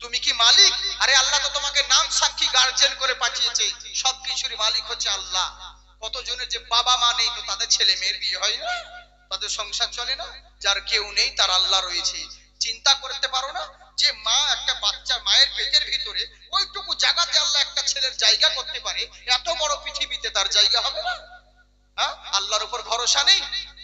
তুমি কি মালিক? আরে আল্লাহ তো তোমাকে নাম সাক্ষী গার্জিয়ান করে পাঠিয়েছে, সবকিছুরই মালিক হচ্ছে আল্লাহ। কতজনের যে বাবা মা নেই, তো তাদের ছেলে মেয়ের বিয়ে হয় না, তাদের সংসার চলে না, যার কেউ নেই তার আল্লাহ রয়েছে। চিন্তা করতে পারো না যে মা একটা বাচ্চা মায়ের পেটের ভিতরে ওইটুকু জায়গাতে আল্লাহ একটা ছেলের জায়গা করতে পারে, এত বড় পৃথিবীতে তার জায়গা হবে না? হ্যাঁ, আল্লাহর উপর ভরসা নেই,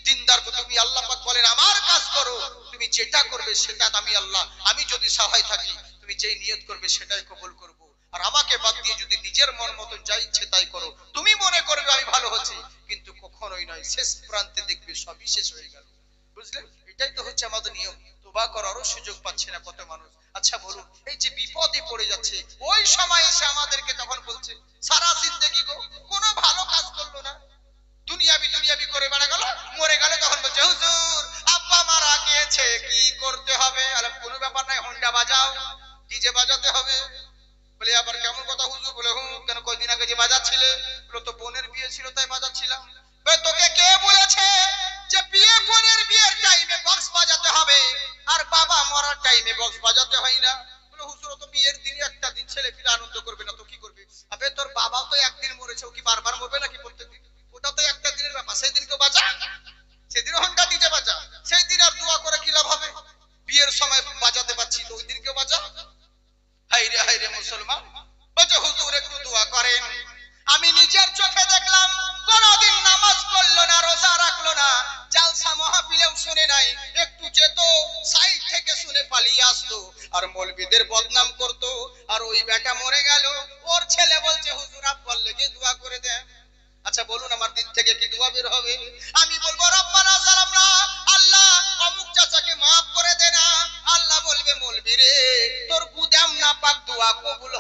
দিনদার তুমি, আল্লাহ পাক বলেন আমার কাজ করো, তুমি যেটা করবে সেটা আমি আল্লাহ, আমি যদি সহায় থাকি, তুমি যেই নিয়ত করবে সেটাই কবুল করব, আর আমাকে বাদ দিয়ে যদি নিজের মন মতন যা ইচ্ছে তাই করো, তুমি মনে করবে আমি ভালো হচ্ছি, কিন্তু কখনোই নয়, শেষ প্রান্তে দেখবে সবই শেষ হয়ে গেল, বুঝলেন? এটাই তো হচ্ছে আমাদের নিয়ম, তোবা করারও সুযোগ পাচ্ছে না কত মানুষ। আচ্ছা বলুন, এই যে বিপদে পড়ে যাচ্ছে, ওই সময় এসে আমাদেরকে তখন বলছে সারা জিন্দেগি গো কোনো ভালো কাজ করলো না, দুনিয়াবি দুনিয়াবি করে বেড়া গেল, মরে গেল, তখন বলছে হুজুর আব্বা মারা গিয়েছে, কি করতে হবে? আরে কোনো ব্যাপার নাই, হন্ডা বাজাও, ডিজে বাজাতে হবে। বলে আবার কেমন কথা হুজুর? বলে কেন, কয়দিন আগে যে বাজাচ্ছিলে? বলে তো বোনের বিয়ে ছিল তাই বাজাচ্ছিলাম। বলে তোকে কে বলেছে যে বিয়ে, বোনের বিয়ের টাইমে বক্স বাজাতে হবে আর বাবা মরার টাইমে বক্স বাজাতে হয় না? বলে হুজুর তো বিয়ের দিনই একটা দিন ছেলে ফিরে আনন্দ করবে না তো কি করবে? আবে তোর বাবা তো একদিন মরেছে, ও কি বারবার মরবে নাকি প্রত্যেকদিন? ওটা তো একটা দিনের ব্যাপার, সেই দিনকে বাজা, সেদিন হন্ডা দিতে বাজা, সেই দিন আর দোয়া করে কি লাভ হবে? বিয়ের সময় বাজাতে পারছি তো ওই দিনকে বাজা। হাইরে হাইরে মুসলমান, বলছে হুজুর একটু দোয়া করেন। আমি নিজের চোখে দেখলাম কোনদিন নামাজ পড়লো না, রোজা রাখলো না, জালসা মাহফিলেও শুনে নাই, একটু যেত সাইড থেকে শুনে পালিয়ে আসতো আর মৌলবীদের বদনাম করতো, আর ওই বেটা মরে গেল, ওর ছেলে বলছে হুজুর আব্বার লেগে দোয়া করে দেন। আচ্ছা বলুন আমার দিক থেকে কি দোয়া বের হবে? আমি বলবো রব্বানা যালামনা, আল্লাহ অমুক চাচাকে maaf করে দে না। আল্লাহ বলবে মৌলবী রে তোর গুদাম না পাক দোয়া কবুল